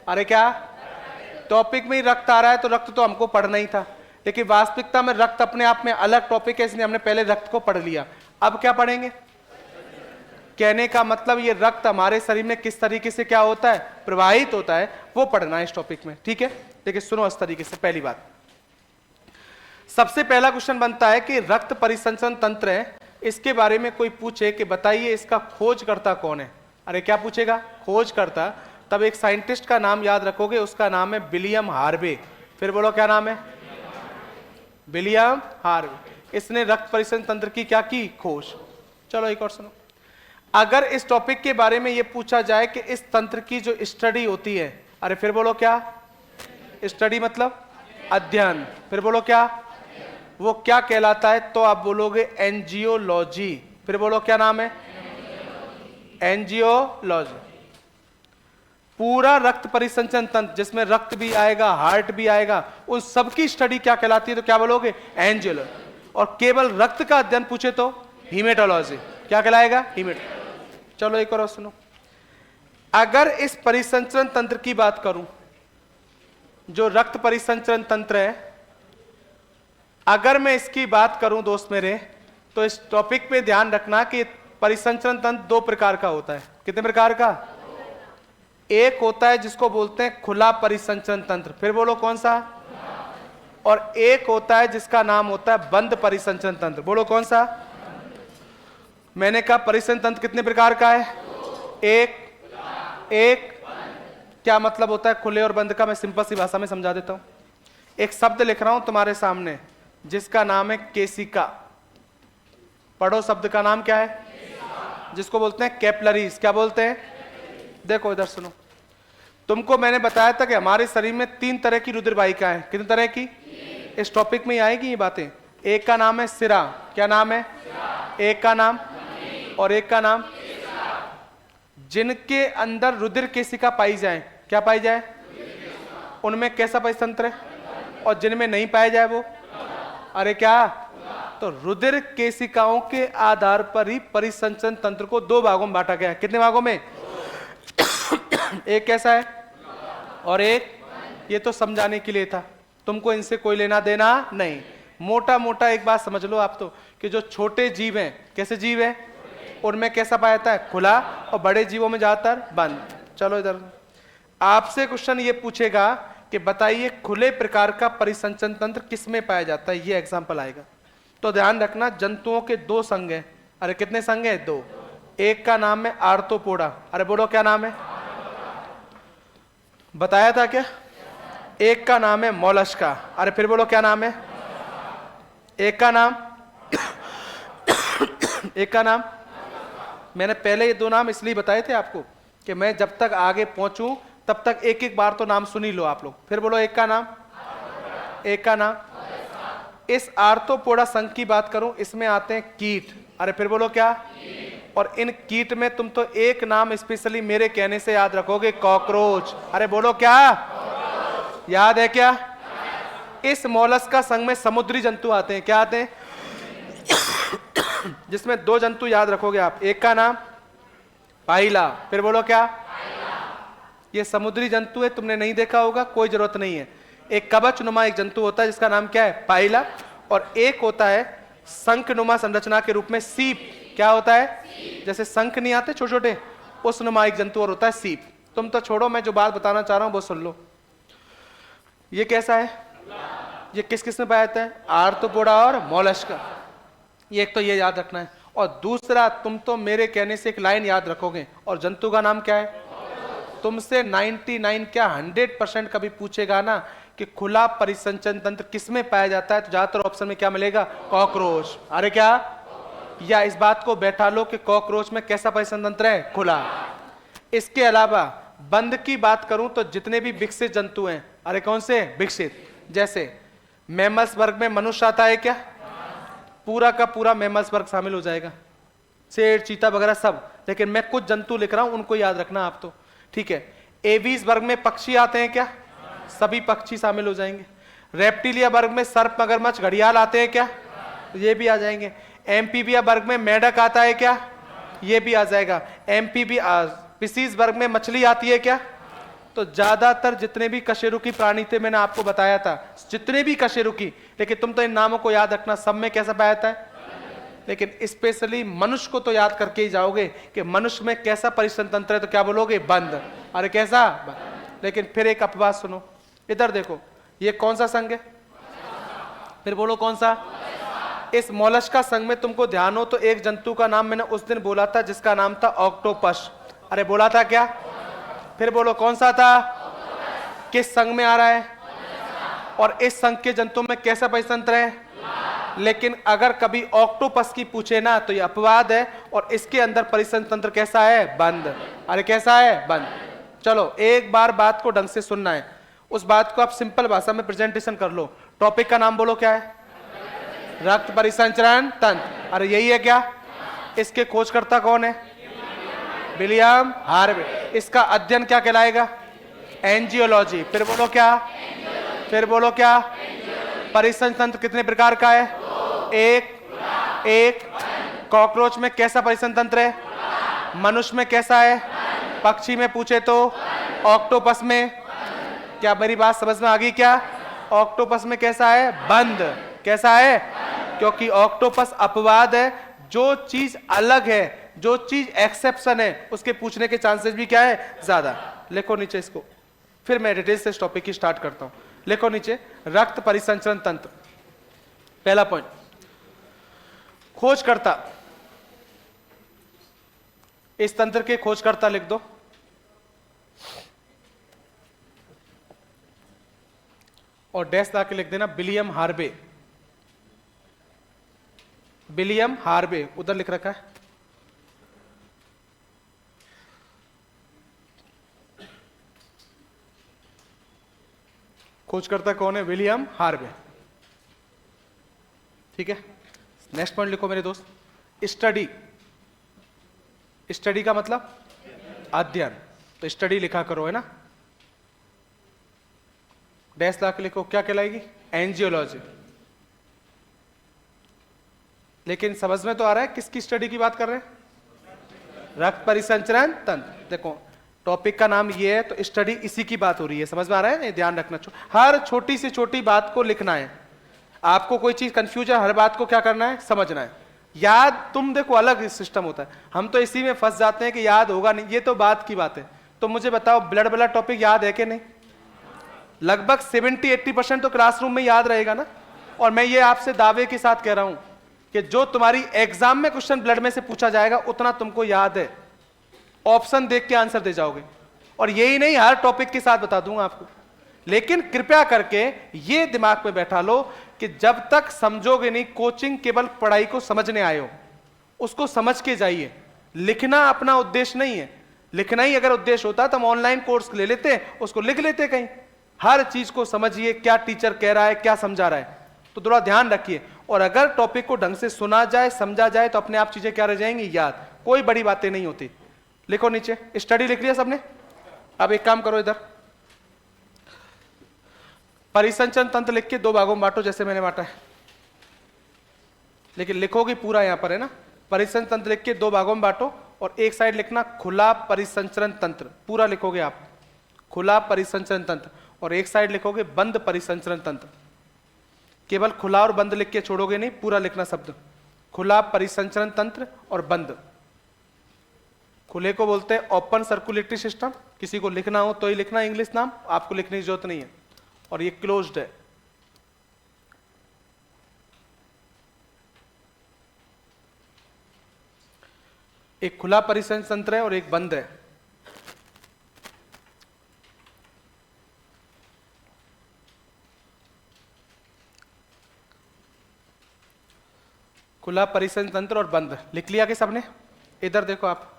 अरे क्या टॉपिक में ही रक्त आ रहा है, तो रक्त तो हमको पढ़ना ही था, लेकिन वास्तविकता में रक्त अपने आप में अलग टॉपिक है, इसलिए हमने पहले रक्त को पढ़ लिया। अब क्या पढ़ेंगे? कहने का मतलब ये रक्त हमारे शरीर में किस तरीके से क्या होता है, प्रवाहित होता है, वो पढ़ना है इस टॉपिक में, ठीक है। देखिए सुनो इस तरीके से, पहली बात, सबसे पहला क्वेश्चन बनता है कि रक्त परिसंचरण तंत्र है, इसके बारे में कोई पूछे कि बताइए इसका खोजकर्ता कौन है। अरे क्या पूछेगा, खोजकर्ता, तब एक साइंटिस्ट का नाम याद रखोगे, उसका नाम है विलियम हार्वे। फिर बोलो क्या नाम है, विलियम हार्वे। इसने रक्त परिसंचरण तंत्र की क्या की, खोज। चलो एक और सुनो, अगर इस टॉपिक के बारे में ये पूछा जाए कि इस तंत्र की जो स्टडी होती है, अरे फिर बोलो क्या, स्टडी मतलब अध्ययन, फिर बोलो क्या, वो क्या कहलाता है, तो आप बोलोगे एंजियोलॉजी। फिर बोलो क्या नाम है, एंजियोलॉजी। पूरा रक्त परिसंचरण तंत्र जिसमें रक्त भी आएगा, हार्ट भी आएगा, उन सबकी स्टडी क्या कहलाती है, तो क्या बोलोगे, एंजियोलॉजी। और केवल रक्त का अध्ययन पूछे तो हीमेटोलॉजी। क्या कहलाएगा, हीमेटोलॉजी। चलो एक और सुनो, अगर इस परिसंचरण तंत्र की बात करूं, जो रक्त परिसंचरण तंत्र है, अगर मैं इसकी बात करूं दोस्त मेरे, तो इस टॉपिक पे ध्यान रखना कि परिसंचरण तंत्र दो प्रकार का होता है। कितने प्रकार का, एक होता है जिसको बोलते हैं खुला परिसंचरण तंत्र। फिर बोलो कौन सा, और एक होता है जिसका नाम होता है बंद परिसंचरण तंत्र। बोलो कौन सा। मैंने कहा परिसंचरण तंत्र कितने प्रकार का है, एक क्या मतलब होता है खुले और बंद का, मैं सिंपल सी भाषा में समझा देता हूं। एक शब्द लिख रहा हूं तुम्हारे सामने जिसका नाम है केसिका। पढ़ो, शब्द का नाम क्या है, जिसको बोलते हैं कैपिलरीज। क्या बोलते हैं, देखो इधर सुनो, तुमको मैंने बताया था कि हमारे शरीर में 3 तरह की रुधिर वाहिका है। कितने तरह की, इस टॉपिक में आएगी ये बातें। एक का नाम है सिरा, क्या नाम है, एक का नाम, और एक का नाम, जिनके अंदर रुधिर केशिका पाई जाए। क्या पाई जाए, उनमें कैसा परितंत्र है, और जिनमें नहीं पाया जाए वो, अरे क्या, तो रुधिर केशिकाओं के आधार पर ही परिसंचरण तंत्र को 2 भागों में बांटा गया है। कितने भागों में, एक कैसा है और एक, ये तो समझाने के लिए था, तुमको इनसे कोई लेना देना नहीं। मोटा मोटा एक बात समझ लो आप तो, कि जो छोटे जीव हैं, कैसे जीव हैं, उनमें कैसा पाया जाता है, खुला, और बड़े जीवों में ज्यादातर बंद। चलो इधर आपसे क्वेश्चन ये पूछेगा कि बताइए खुले प्रकार का परिसंचरण तंत्र किसमें पाया जाता है, ये एग्जांपल आएगा। तो ध्यान रखना, जंतुओं के 2 संघ हैं। अरे कितने संघ हैं, 2। एक का नाम है आर्थ्रोपोडा। अरे बोलो क्या नाम है, बताया था क्या। एक का नाम है मोलस्का। अरे फिर बोलो क्या नाम है, एक का नाम एक का नाम, मैंने पहले ये 2 नाम इसलिए बताए थे आपको कि मैं जब तक आगे पहुंचूं तब तक एक एक बार तो नाम सुन ही लो आप लोग। फिर बोलो एक का नाम, एक का नाम। इस आर्थ्रोपोडा संघ की बात करूं, इसमें आते हैं कीट। अरे फिर बोलो क्या, और इन कीट में तुम तो एक नाम स्पेशली मेरे कहने से याद रखोगे, कॉकरोच। अरे बोलो क्या, याद है क्या। इस मोलस्का संघ में समुद्री जंतु आते हैं। क्या आते हैं, जिसमें 2 जंतु याद रखोगे आप, एक का नाम पाइला। फिर बोलो क्या, ये समुद्री जंतु है, तुमने नहीं देखा होगा, कोई जरूरत नहीं है। एक कवचनुमा एक जंतु होता है जिसका नाम क्या है, पाइला, और एक होता है शंखनुमा संरचना के रूप में सीप। क्या होता है, जैसे शंख नहीं आते छोटे छोटे, उस नुमा एक जंतु और होता है सीप। तुम तो छोड़ो, मैं जो बात बताना चाह रहा हूं वो सुन लो। ये कैसा है, ये किस किस में पाया जाता है, आर्थ्रोपोडा और मोलस्का। ये एक तो ये याद रखना है, और दूसरा तुम तो मेरे कहने से एक लाइन याद रखोगे, और जंतु का नाम क्या है। तुमसे 99 क्या 100% कभी पूछेगा ना कि खुला परिसंचरण तंत्र किसमें पाया जाता है, तो ज्यादातर ऑप्शन में क्या मिलेगा, कॉकरोच। अरे क्या, या इस बात को बैठा लो कि कॉकरोच में कैसा परिसंचरण तंत्र है, खुला। इसके अलावा बंद की बात करूं तो जितने भी विकसित जंतु हैं, अरे कौन से विकसित, जैसे मैमल्स वर्ग में मनुष्य आता है क्या, पूरा का पूरा मैमल्स वर्ग शामिल हो जाएगा, शेर चीता वगैरह सब। लेकिन मैं कुछ जंतु लिख रहा हूं, उनको याद रखना आप तो, ठीक है। एवीज वर्ग में पक्षी आते हैं क्या, सभी पक्षी शामिल हो जाएंगे। रेप्टिलिया वर्ग में सर्प मगरमच्छ घड़ियाल आते हैं क्या, ये भी आ जाएंगे। एम्फीबिया वर्ग में मेंढक आता है क्या, ये भी आ जाएगा। स्पीशीज वर्ग में मछली आती है क्या। तो ज्यादातर जितने भी कशेरुकी प्राणी थे मैंने आपको बताया था, जितने भी कशेरुकी, लेकिन तुम तो इन नामों को याद रखना, सब में कैसा पाया जाता है, लेकिन स्पेशली मनुष्य को तो याद करके ही जाओगे कि मनुष्य में कैसा परिसंचरण तंत्र है, तो क्या बोलोगे? बंद। अरे कैसा? बंद। लेकिन फिर एक अपवाद सुनो, इधर देखो, ये कौन सा संघ है? फिर बोलो कौन सा? इस मोलस्का संघ में तुमको ध्यान हो तो एक जंतु का नाम मैंने उस दिन बोला था जिसका नाम था ऑक्टोपस। अरे बोला था क्या? फिर बोलो कौन सा था? किस संघ में आ रहा है? और इस संघ के जंतु में कैसा परितंत्र है? लेकिन अगर कभी ऑक्टोपस की पूछे ना तो ये अपवाद है, और इसके अंदर परितंत्र कैसा है? बंद। अरे कैसा है? बंद। चलो एक बार बात को ढंग से सुनना है, उस बात को आप सिंपल भाषा में प्रेजेंटेशन कर लो। टॉपिक का नाम बोलो क्या है? रक्त परिसंचरण तंत्र। अरे यही है क्या? इसके खोजकर्ता कौन है? William Harvey. इसका अध्ययन क्या कहलाएगा? एंजियोलॉजी। फिर बोलो क्या? फिर बोलो क्या? परिसंचरण तंत्र कितने प्रकार का है? एक। कॉकरोच में कैसा परिसंचरण तंत्र है? मनुष्य में कैसा है? पक्षी में पूछे तो ऑक्टोपस में। क्या मेरी बात समझ में आ गई क्या? ऑक्टोपस में कैसा है? बंद। कैसा है? क्योंकि ऑक्टोपस अपवाद है, जो चीज अलग है, जो चीज एक्सेप्शन है, उसके पूछने के चांसेस भी क्या है? ज्यादा। लिखो नीचे इसको, फिर मैं डिटेल से इस टॉपिक की स्टार्ट करता हूं। लिखो नीचे, रक्त परिसंचरण तंत्र। पहला पॉइंट, खोजकर्ता। इस तंत्र के खोजकर्ता लिख दो। और डैश ला के लिख देना विलियम हार्वे। विलियम हार्वे उधर लिख रखा है। खोजकर्ता कौन है? William Harvey. ठीक है, नेक्स्ट पॉइंट लिखो मेरे दोस्त, स्टडी। स्टडी का मतलब अध्ययन, तो स्टडी लिखा करो, है ना। डैश ला के लिखो, क्या कहलाएगी? एंजियोलॉजी। लेकिन समझ में तो आ रहा है किसकी स्टडी की बात कर रहे हैं? रक्त परिसंचरण तंत्र। देखो टॉपिक का नाम ये है, तो स्टडी इसी की बात हो रही है। समझ में आ रहा है? नहीं, ध्यान रखना, हर छोटी से छोटी बात को लिखना है। आपको कोई चीज कंफ्यूज है, हर बात को क्या करना है? समझना है। याद तुम देखो अलग सिस्टम होता है, हम तो इसी में फंस जाते हैं कि याद होगा नहीं, ये तो बात की बात है। तो मुझे बताओ, ब्लड वाला टॉपिक याद है कि नहीं? लगभग 70-80% तो क्लासरूम में याद रहेगा ना। और मैं ये आपसे दावे के साथ कह रहा हूं कि जो तुम्हारी एग्जाम में क्वेश्चन ब्लड में से पूछा जाएगा उतना तुमको याद है, ऑप्शन देख के आंसर दे जाओगे। और यही नहीं, हर टॉपिक के साथ बता दूंगा आपको। लेकिन कृपया करके ये दिमाग में बैठा लो कि जब तक समझोगे नहीं, कोचिंग केवल पढ़ाई को समझने आए हो, उसको समझ के जाइए। लिखना अपना उद्देश्य नहीं है। लिखना ही अगर उद्देश्य होता तो हम ऑनलाइन कोर्स ले लेते, उसको लिख लेते कहीं। हर चीज को समझिए, क्या टीचर कह रहा है, क्या समझा रहा है, तो थोड़ा ध्यान रखिए। और अगर टॉपिक को ढंग से सुना जाए, समझा जाए, तो अपने आप चीजें क्या रह जाएंगी? याद। कोई बड़ी बातें नहीं होती। लिखो नीचे, स्टडी लिख लिया सबने? अब एक काम करो, इधर परिसंचरण तंत्र लिख के 2 भागों में बांटो, जैसे मैंने बांटा है। लेकिन लिखोगे पूरा, यहां पर है ना। परिसंचरण तंत्र लिख के 2 भागों में बांटो, और एक साइड लिखना खुला परिसंचरण तंत्र। पूरा लिखोगे आप, खुला परिसंचरण तंत्र। और एक साइड लिखोगे बंद परिसंचरण तंत्र। केवल खुला और बंद लिख के छोड़ोगे नहीं, पूरा लिखना शब्द। खुला परिसंचरण तंत्र और बंद। खुले को बोलते हैं ओपन सर्कुलेटरी सिस्टम। किसी को लिखना हो तो ही लिखना इंग्लिश नाम, आपको लिखने की जरूरत नहीं है। और ये क्लोज्ड है। एक खुला परिसंचरण तंत्र है और एक बंद है। खुला परिसंचरण तंत्र और बंद लिख लिया कि सबने? इधर देखो आप,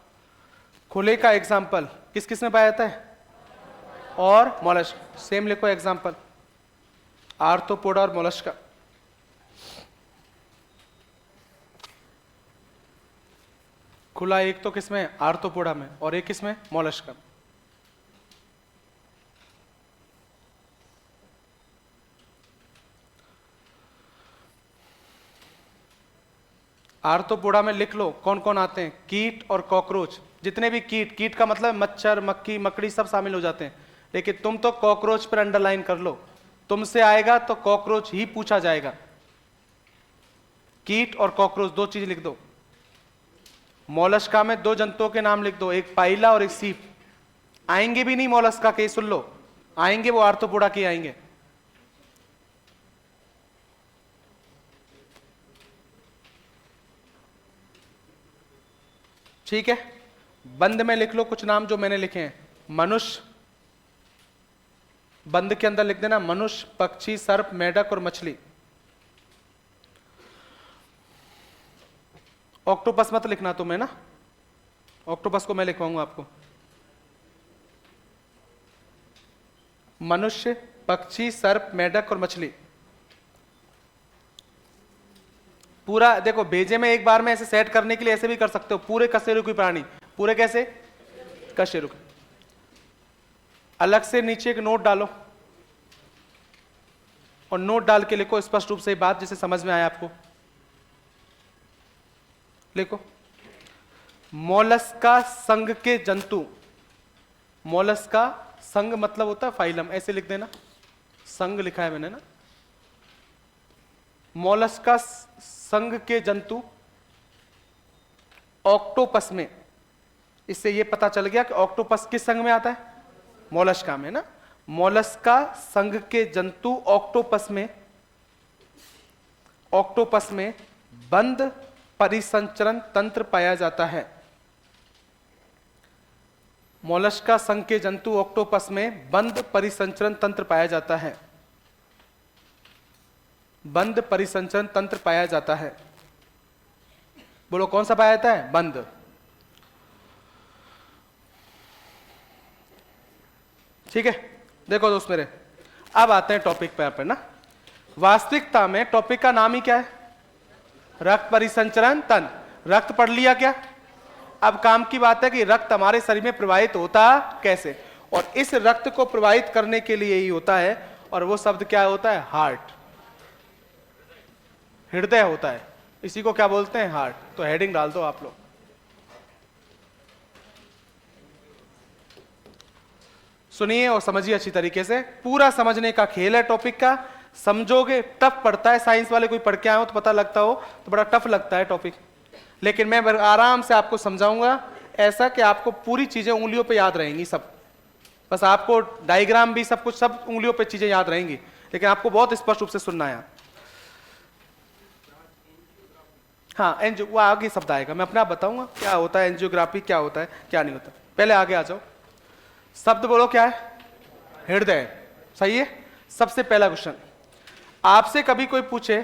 खुले का एग्जाम्पल किस किस में पाया जाता है? और मोलस्क। सेम लिखो एग्जाम्पल, आर्थ्रोपोडा और मोलस्का। खुला एक तो किसमें? आर्थ्रोपोडा में, और एक किसमें? मोलस्का। आर्थ्रोपोडा में लिख लो कौन कौन आते हैं। कीट और कॉकरोच। जितने भी कीट, कीट का मतलब मच्छर, मक्खी, मकड़ी, सब शामिल हो जाते हैं। लेकिन तुम तो कॉकरोच पर अंडरलाइन कर लो, तुमसे आएगा तो कॉकरोच ही पूछा जाएगा। कीट और कॉकरोच, दो चीज लिख दो। मोलस्का में दो जंतुओं के नाम लिख दो, एक पाइला और एक सीप। आएंगे भी नहीं मोलस्का के, सुन लो, आएंगे वो आर्थ्रोपोडा के आएंगे। ठीक है, बंद में लिख लो कुछ नाम जो मैंने लिखे हैं। मनुष्य, बंद के अंदर लिख देना मनुष्य, पक्षी, सर्प, मेढक और मछली। ऑक्टोपस मत लिखना तुम्हें ना, ऑक्टोपस को मैं लिखवाऊंगा आपको। मनुष्य, पक्षी, सर्प, मेढक और मछली। पूरा देखो, भेजे में एक बार में ऐसे सेट करने के लिए ऐसे भी कर सकते हो, पूरे कशेरुकी प्राणी, पूरे कैसे कशेरुकी। अलग से नीचे एक नोट डालो और नोट डाल के लिखो स्पष्ट रूप से बात जिसे समझ में आया आपको। लिखो, मोलस्का संघ के जंतु। मोलस्का संघ मतलब होता है फाइलम, ऐसे लिख देना, संघ लिखा है मैंने ना। मोलस्का संघ के जंतु ऑक्टोपस में, इससे यह पता चल गया कि ऑक्टोपस किस संघ में आता है, मोलस्का में ना। मोलस्का संघ के जंतु ऑक्टोपस में बंद परिसंचरण तंत्र पाया जाता है। मोलस्का संघ के जंतु ऑक्टोपस में बंद परिसंचरण तंत्र पाया जाता है। बंद परिसंचरण तंत्र पाया जाता है। बोलो कौन सा पाया जाता है, बंद। ठीक है, देखो दोस्त मेरे, अब आते हैं टॉपिक पे ना। वास्तविकता में टॉपिक का नाम ही क्या है, रक्त परिसंचरण तंत्र। रक्त पढ़ लिया क्या? अब काम की बात है कि रक्त हमारे शरीर में प्रवाहित होता कैसे, और इस रक्त को प्रवाहित करने के लिए ही होता है, और वो शब्द क्या होता है, हार्ट, हृदय होता है। इसी को क्या बोलते हैं, हार्ट। तो हेडिंग डाल दो आप लोग। सुनिए और समझिए अच्छी तरीके से, पूरा समझने का खेल है टॉपिक का। समझोगे, टफ पड़ता है, साइंस वाले कोई पढ़ के आए हो तो पता लगता हो तो बड़ा टफ लगता है टॉपिक, लेकिन मैं आराम से आपको समझाऊंगा ऐसा कि आपको पूरी चीजें उंगलियों पे याद रहेंगी सब। बस आपको डायग्राम भी सब कुछ, सब उंगलियों पे चीजें याद रहेंगी, लेकिन आपको बहुत स्पष्ट रूप से सुनना है। हाँ, एंजियो, वो आगे शब्द आएगा, मैं अपने आप बताऊंगा क्या होता है एंजियोग्राफी, क्या होता है क्या नहीं होता। पहले आगे आ जाओ। शब्द बोलो क्या है, हृदय। सही है। सबसे पहला क्वेश्चन, आपसे कभी कोई पूछे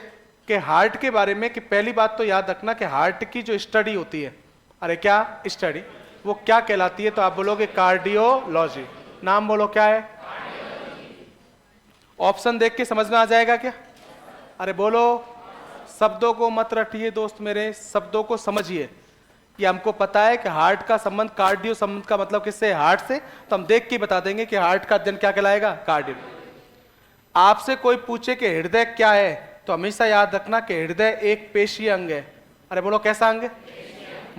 कि हार्ट के बारे में, कि पहली बात तो याद रखना कि हार्ट की जो स्टडी होती है, अरे क्या स्टडी, वो क्या कहलाती है, तो आप बोलोगे कार्डियोलॉजी। नाम बोलो क्या है, ऑप्शन देख के समझ में आ जाएगा क्या? अरे बोलो, शब्दों को मत रटिए दोस्त मेरे, शब्दों को समझिए। कि हमको पता है कि हार्ट का संबंध, कार्डियो संबंध का मतलब किससे, हार्ट से, तो हम देख के बता देंगे कि हार्ट का अध्ययन क्या कहलाएगा, कार्डियो। आपसे कोई पूछे कि हृदय क्या है, तो हमेशा याद रखना कि हृदय एक पेशीय अंग है। अरे बोलो कैसा अंग है,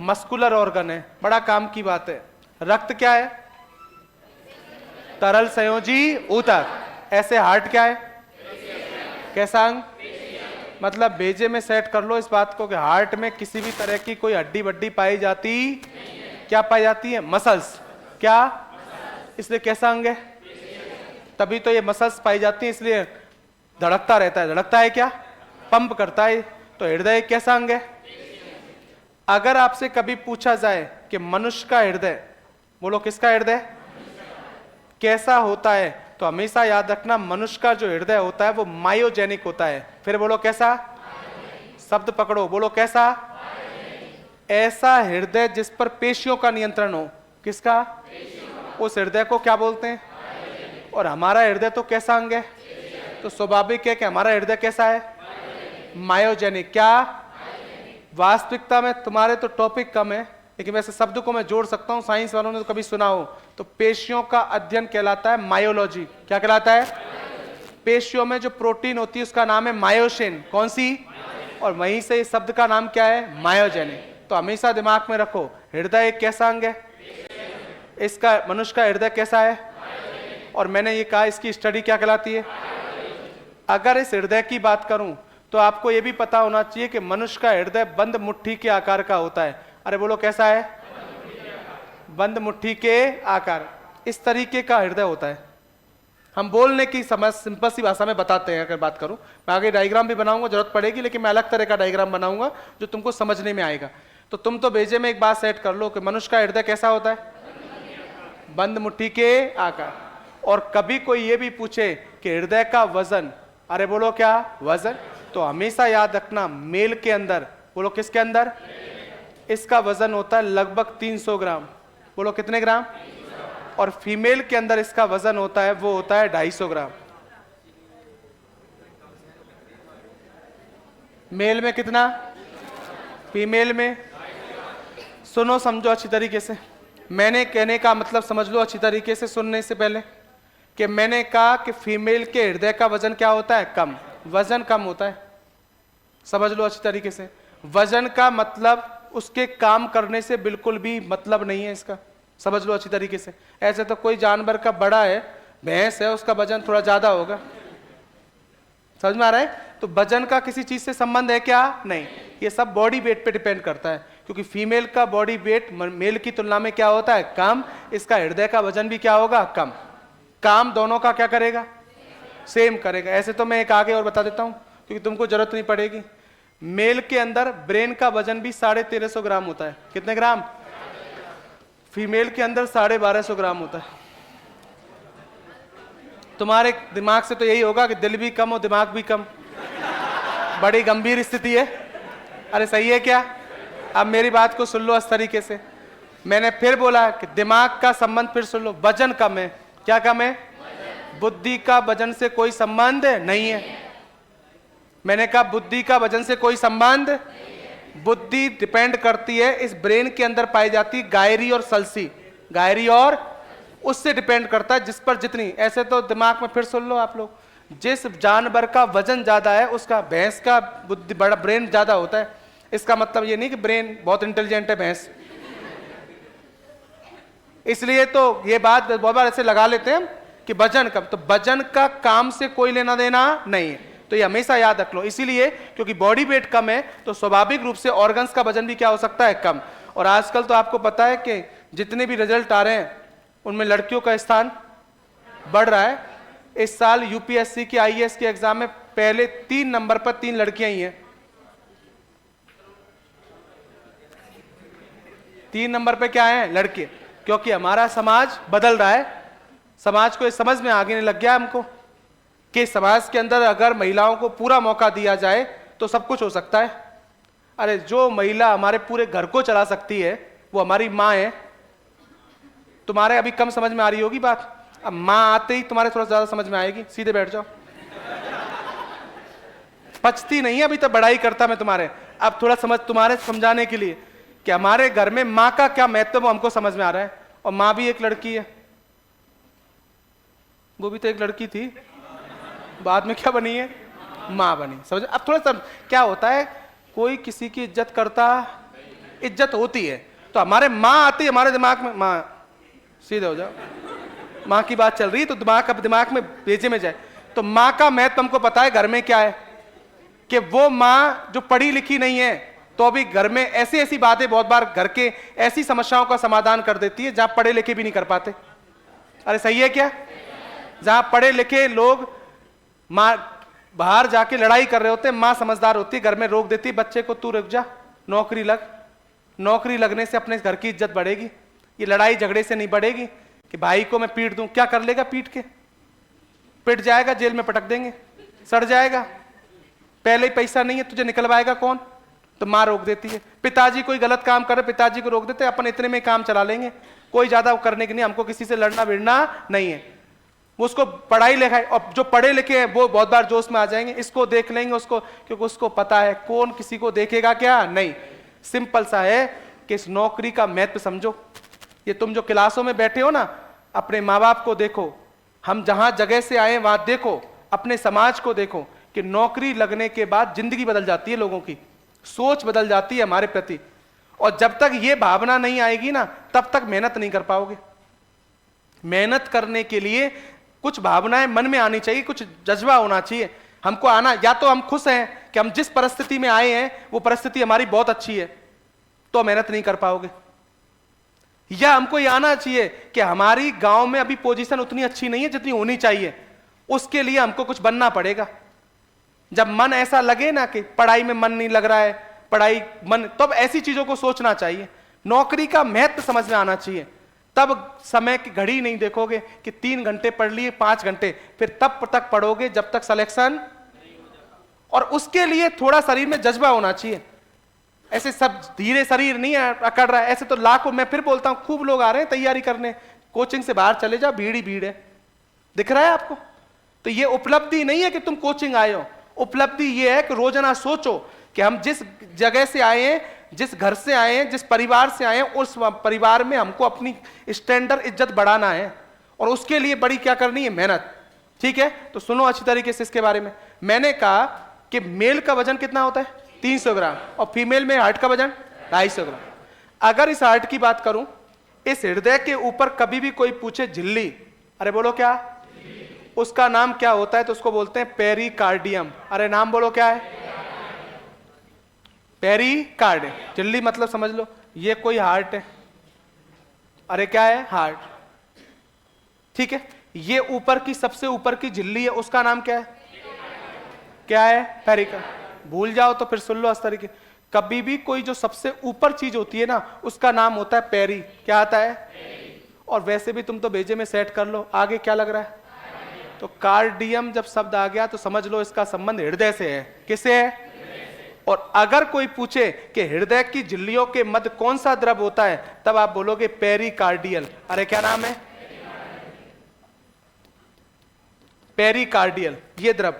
मस्कुलर ऑर्गन है, बड़ा काम की बात है। रक्त क्या है, तरल संयोजी ऊतक। ऐसे हार्ट क्या है, कैसा अंग, मतलब बेजे में सेट कर लो इस बात को कि हार्ट में किसी भी तरह की कोई हड्डी वड्डी पाई जाती, क्या पाई जाती है, मसल्स। क्या, इसलिए कैसा अंग है, तभी तो ये मसल्स पाई जाती है, इसलिए धड़कता रहता है। धड़कता है क्या, पंप करता है। तो हृदय कैसा अंग है। अगर आपसे कभी पूछा जाए कि मनुष्य का हृदय, बोलो किसका हृदय कैसा होता है, तो हमेशा याद रखना मनुष्य का जो हृदय होता है वो मायोजेनिक होता है। फिर बोलो कैसा, शब्द पकड़ो, बोलो कैसा, ऐसा हृदय जिस पर पेशियों का नियंत्रण हो। किसका, उस हृदय को क्या बोलते हैं। और हमारा हृदय तो कैसा अंग है, तो स्वाभाविक है कि हमारा हृदय कैसा है, मायोजेनिक। क्या, वास्तविकता में तुम्हारे तो टॉपिक कम है, लेकिन वैसे शब्द को मैं जोड़ सकता हूं, साइंस वालों ने तो कभी सुना हो, तो पेशियों का अध्ययन कहलाता है मायोलॉजी। क्या कहलाता है, पेशियों में जो प्रोटीन होती है उसका नाम है मायोसिन। कौन सी, और वहीं से इस शब्द का नाम क्या है, मायोजेनिक। तो हमेशा दिमाग में रखो, हृदय एक कैसा अंग है, इसका, मनुष्य का हृदय कैसा है, और मैंने ये कहा इसकी स्टडी क्या कहलाती है। अगर इस हृदय की बात करूं तो आपको यह भी पता होना चाहिए कि मनुष्य का हृदय बंद मुट्ठी के आकार का होता है। अरे बोलो कैसा है? बंद मुट्ठी के आकार, इस तरीके का हृदय होता है। हम बोलने की समझ सिंपल सी भाषा में बताते हैं। अगर बात करूं, मैं आगे डायग्राम भी बनाऊंगा, जरूरत पड़ेगी, लेकिन मैं अलग तरह का डायग्राम बनाऊंगा जो तुमको समझने में आएगा। तो तुम तो भेजे में एक बात सेट कर लो कि मनुष्य का हृदय कैसा होता है? बंद मुट्ठी के आकार। और कभी कोई ये भी पूछे कि हृदय का वजन, अरे बोलो क्या वजन, तो हमेशा याद रखना मेल के अंदर, बोलो किसके अंदर, इसका वजन होता है लगभग 300 ग्राम। बोलो कितने ग्राम? और फीमेल के अंदर इसका वजन होता है, वो होता है 250 ग्राम। मेल में कितना? फीमेल में? सुनो समझो अच्छी तरीके से। मैंने कहने का मतलब समझ लो अच्छी तरीके से सुनने से पहले, कि मैंने कहा कि फीमेल के हृदय का वजन क्या होता है? कम। वजन कम होता है, समझ लो अच्छी तरीके से। वजन का मतलब उसके काम करने से बिल्कुल भी मतलब नहीं है इसका, समझ लो अच्छी तरीके से। ऐसे तो कोई जानवर का बड़ा है, भैंस है, उसका वजन थोड़ा ज्यादा होगा, समझ में आ रहा है? तो वजन का किसी चीज से संबंध है क्या? नहीं। ये सब बॉडी वेट पे डिपेंड करता है, क्योंकि फीमेल का बॉडी वेट मेल की तुलना में क्या होता है? कम। इसका हृदय का वजन भी क्या होगा? कम। काम दोनों का क्या करेगा? सेम करेगा। ऐसे तो मैं एक आगे और बता देता हूं, क्योंकि तुमको जरूरत नहीं पड़ेगी। मेल के अंदर ब्रेन का वजन भी 1350 ग्राम होता है। कितने ग्राम? फीमेल के अंदर 1250 ग्राम होता है। तुम्हारे दिमाग से तो यही होगा कि दिल भी कम और दिमाग भी कम, बड़ी गंभीर स्थिति है। अरे सही है क्या? अब मेरी बात को सुन लो इस तरीके से। मैंने फिर बोला कि दिमाग का संबंध, फिर सुन लो, वजन कम है। क्या कम है? बुद्धि का वजन से कोई संबंध नहीं है। मैंने कहा बुद्धि का वजन से कोई संबंध। बुद्धि डिपेंड करती है, इस ब्रेन के अंदर पाई जाती गायरी और सलसी, गायरी और, उससे डिपेंड करता है जिस पर जितनी। ऐसे तो दिमाग में, फिर सुन लो आप लोग, जिस जानवर का वजन ज्यादा है उसका, भैंस का बुद्धि बड़ा, ब्रेन ज्यादा होता है। इसका मतलब ये नहीं कि ब्रेन बहुत इंटेलिजेंट है भैंस, इसलिए तो ये बात बहुत बार ऐसे लगा लेते हैं कि वजन कम, तो वजन का काम से कोई लेना देना नहीं है। तो ये हमेशा याद रख लो। इसीलिए क्योंकि बॉडी वेट कम है तो स्वाभाविक रूप से ऑर्गन्स का वजन भी क्या हो सकता है? कम। और आजकल तो आपको पता है कि जितने भी रिजल्ट आ रहे हैं उनमें लड़कियों का स्थान बढ़ रहा है। इस साल यूपीएससी के आईएएस के एग्जाम में पहले 3 नंबर पर 3 लड़कियां ही हैं। 3 नंबर पे क्या है? लड़के। क्योंकि हमारा समाज बदल रहा है। समाज को इस समझ में आगे नहीं लग गया हमको कि समाज के अंदर अगर महिलाओं को पूरा मौका दिया जाए तो सब कुछ हो सकता है। अरे जो महिला हमारे पूरे घर को चला सकती है वो हमारी माँ है। तुम्हारे अभी कम समझ में आ रही होगी बात, अब माँ आते ही तुम्हारे थोड़ा ज्यादा समझ में आएगी। सीधे बैठ जाओ, पचती नहीं है अभी तो बड़ाई करता मैं तुम्हारे। अब थोड़ा समझ, तुम्हारे समझाने के लिए कि हमारे घर में माँ का क्या महत्व वो हमको समझ में आ रहा है। और माँ भी एक लड़की है, वो भी तो एक लड़की थी, बाद में क्या बनी है? माँ बनी। समझ? अब थोड़ा सा क्या होता है, कोई किसी की इज्जत करता, इज्जत होती है, तो हमारे माँ आती है हमारे दिमाग में, माँ, सीधे हो जाओ, माँ की बात चल रही है तो दिमाग, अब दिमाग में भेजे में जाए। तो माँ का महत्व हमको पता है घर में क्या है, कि वो माँ जो पढ़ी लिखी नहीं है तो अभी घर में ऐसी ऐसी बातें बहुत बार घर के ऐसी समस्याओं का समाधान कर देती है जहां पढ़े लिखे भी नहीं कर पाते। अरे सही है क्या? जहां पढ़े लिखे लोग माँ बाहर जाके लड़ाई कर रहे होते हैं, माँ समझदार होती है, घर में रोक देती है बच्चे को, तू रुक जा, नौकरी लग। नौकरी लगने से अपने घर की इज्जत बढ़ेगी, ये लड़ाई झगड़े से नहीं बढ़ेगी कि भाई को मैं पीट दूं। क्या कर लेगा पीट के? पिट जाएगा, जेल में पटक देंगे, सड़ जाएगा। पहले ही पैसा नहीं है, तुझे निकलवाएगा कौन? तो माँ रोक देती है। पिताजी कोई गलत काम करे, पिताजी को रोक देते, अपन इतने में काम चला लेंगे, कोई ज्यादा करने की नहीं, हमको किसी से लड़ना भिड़ना नहीं है। वो उसको पढ़ाई लिखाई, और जो पढ़े लिखे हैं वो बहुत बार जोश में आ जाएंगे, इसको देख लेंगे उसको, क्योंकि उसको पता है कौन किसी को देखेगा क्या नहीं। सिंपल सा है कि इस नौकरी का महत्व समझो। ये तुम जो क्लासों में बैठे हो ना, अपने माँ बाप को देखो, हम जहां जगह से आए वहां देखो, अपने समाज को देखो कि नौकरी लगने के बाद जिंदगी बदल जाती है, लोगों की सोच बदल जाती है हमारे प्रति। और जब तक ये भावना नहीं आएगी ना, तब तक मेहनत नहीं कर पाओगे। मेहनत करने के लिए कुछ भावनाएं मन में आनी चाहिए, कुछ जज्बा होना चाहिए हमको आना। या तो हम खुश हैं कि हम जिस परिस्थिति में आए हैं वो परिस्थिति हमारी बहुत अच्छी है, तो मेहनत नहीं कर पाओगे। या हमको ये आना चाहिए कि हमारी गांव में अभी पोजीशन उतनी अच्छी नहीं है जितनी होनी चाहिए, उसके लिए हमको कुछ बनना पड़ेगा। जब मन ऐसा लगे ना कि पढ़ाई में मन नहीं लग रहा है, पढ़ाई मन, तब तो ऐसी चीजों को सोचना चाहिए। नौकरी का महत्व समझ में आना चाहिए। तब समय की घड़ी नहीं देखोगे कि 3 घंटे पढ़ लिए 5 घंटे, फिर तब तक पढ़ोगे जब तक सिलेक्शन, और उसके लिए थोड़ा शरीर में जज्बा होना चाहिए। ऐसे सब धीरे शरीर नहीं अकड़ रहा है, ऐसे तो लाखों, मैं फिर बोलता हूं खूब लोग आ रहे हैं तैयारी करने, कोचिंग से बाहर चले जाओ, भीड़ ही भीड़ है, दिख रहा है आपको। तो ये उपलब्धि नहीं है कि तुम कोचिंग आए हो, उपलब्धि ये है कि रोजाना सोचो कि हम जिस जगह से आए हैं, जिस घर से आए हैं, जिस परिवार से आए हैं, उस परिवार में हमको अपनी स्टैंडर्ड इज्जत बढ़ाना है, और उसके लिए बड़ी क्या करनी है, मेहनत। ठीक है, तो सुनो अच्छी तरीके से इसके बारे में। मैंने कहा कि मेल का वजन कितना होता है, 300 ग्राम, और फीमेल में हार्ट का वजन 250 ग्राम। अगर इस हार्ट की बात करूं, इस हृदय के ऊपर कभी भी कोई पूछे झिल्ली, अरे बोलो क्या, उसका नाम क्या होता है, तो उसको बोलते हैं पेरिकार्डियम। अरे नाम बोलो क्या है, पेरिकार्डियम। झिल्ली मतलब समझ लो ये कोई हार्ट है, अरे क्या है, हार्ट। ठीक है, ये ऊपर की, सबसे ऊपर की झिल्ली है, उसका नाम क्या है, क्या है, पेरिकार्डियम। भूल जाओ तो फिर सुन लो इस तरीके, कभी भी कोई जो सबसे ऊपर चीज होती है ना, उसका नाम होता है पेरी। क्या आता है, और वैसे भी तुम तो भेजे में सेट कर लो, आगे क्या लग रहा है, तो कार्डियम जब शब्द आ गया तो समझ लो इसका संबंध हृदय से है। किससे है, और अगर कोई पूछे कि हृदय की झिल्लियों के मध्य कौन सा द्रव होता है, तब आप बोलोगे पेरिकार्डियल। अरे क्या नाम है, पेरिकार्डियल। ये द्रव,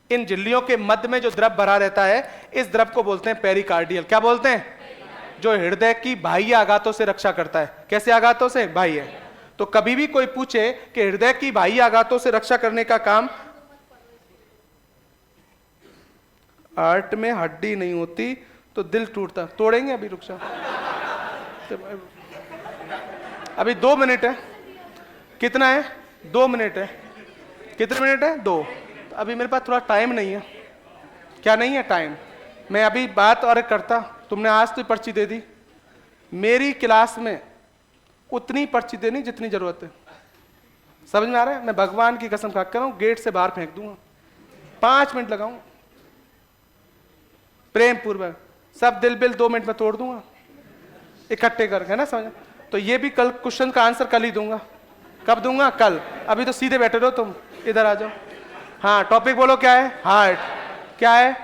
इन झिल्लियों के मध्य में जो द्रव भरा रहता है, इस द्रव को बोलते हैं पेरिकार्डियल। क्या बोलते हैं, जो हृदय की बाह्य आघातों से रक्षा करता है। कैसे आघातों से, बाह्य। तो कभी भी कोई पूछे कि हृदय की बाह्य आघातों से रक्षा करने का काम, हार्ट में हड्डी नहीं होती तो दिल टूटता, तोड़ेंगे अभी, रुक जाओ अभी 2 मिनट है। कितना है, 2 मिनट है। कितने मिनट है, 2। अभी मेरे पास थोड़ा टाइम नहीं है। क्या नहीं है टाइम, मैं अभी बात और करता। तुमने आज तो पर्ची दे दी, मेरी क्लास में उतनी पर्ची देनी जितनी जरूरत है। समझ में आ रहा है, मैं भगवान की कसम खा कर रहा हूं, गेट से बाहर फेंक दूंगा, 5 मिनट लगाऊं, प्रेम पूर्वक सब दिल बिल 2 मिनट में तोड़ दूंगा इकट्ठे करके, ना समझ। तो ये भी कल क्वेश्चन का आंसर कल ही दूंगा। कब दूंगा, कल। अभी तो सीधे बैठे रहो तुम, इधर आ जाओ। हाँ, टॉपिक बोलो क्या है, हार्ट। क्या है,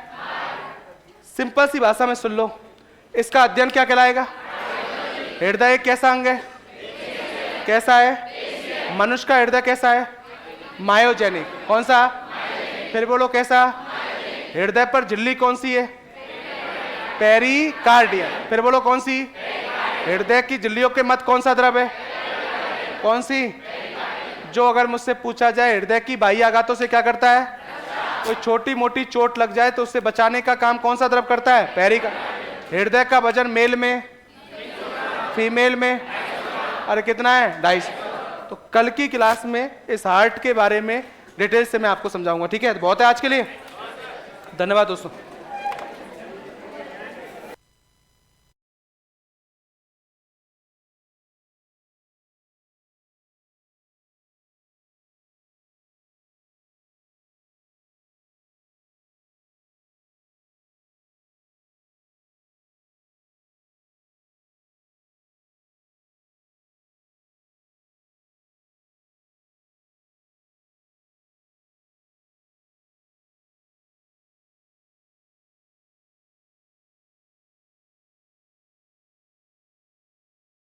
सिंपल सी भाषा में सुन लो, इसका अध्ययन क्या कहलाएगा, हृदय एक कैसा अंग है, कैसा है, मनुष्य का हृदय कैसा है, मायोजेनिक। कौन सा, फिर बोलो कैसा, हृदय पर झिल्ली कौन सी है, पेरिकार्डियम। फिर बोलो कौन सी, हृदय की झिल्लियों के मध्य कौन सा द्रव है, कौन सी, जो अगर मुझसे पूछा जाए हृदय की बाह्य आघातों से क्या करता है, कोई छोटी मोटी चोट लग जाए तो उससे बचाने का काम कौन सा द्रव करता है, पेरिकार्डियम। हृदय का वजन मेल में, फीमेल में, अरे कितना है, 250। तो कल की क्लास में इस हार्ट के बारे में डिटेल से मैं आपको समझाऊंगा। ठीक है, बहुत है आज के लिए, धन्यवाद दोस्तों।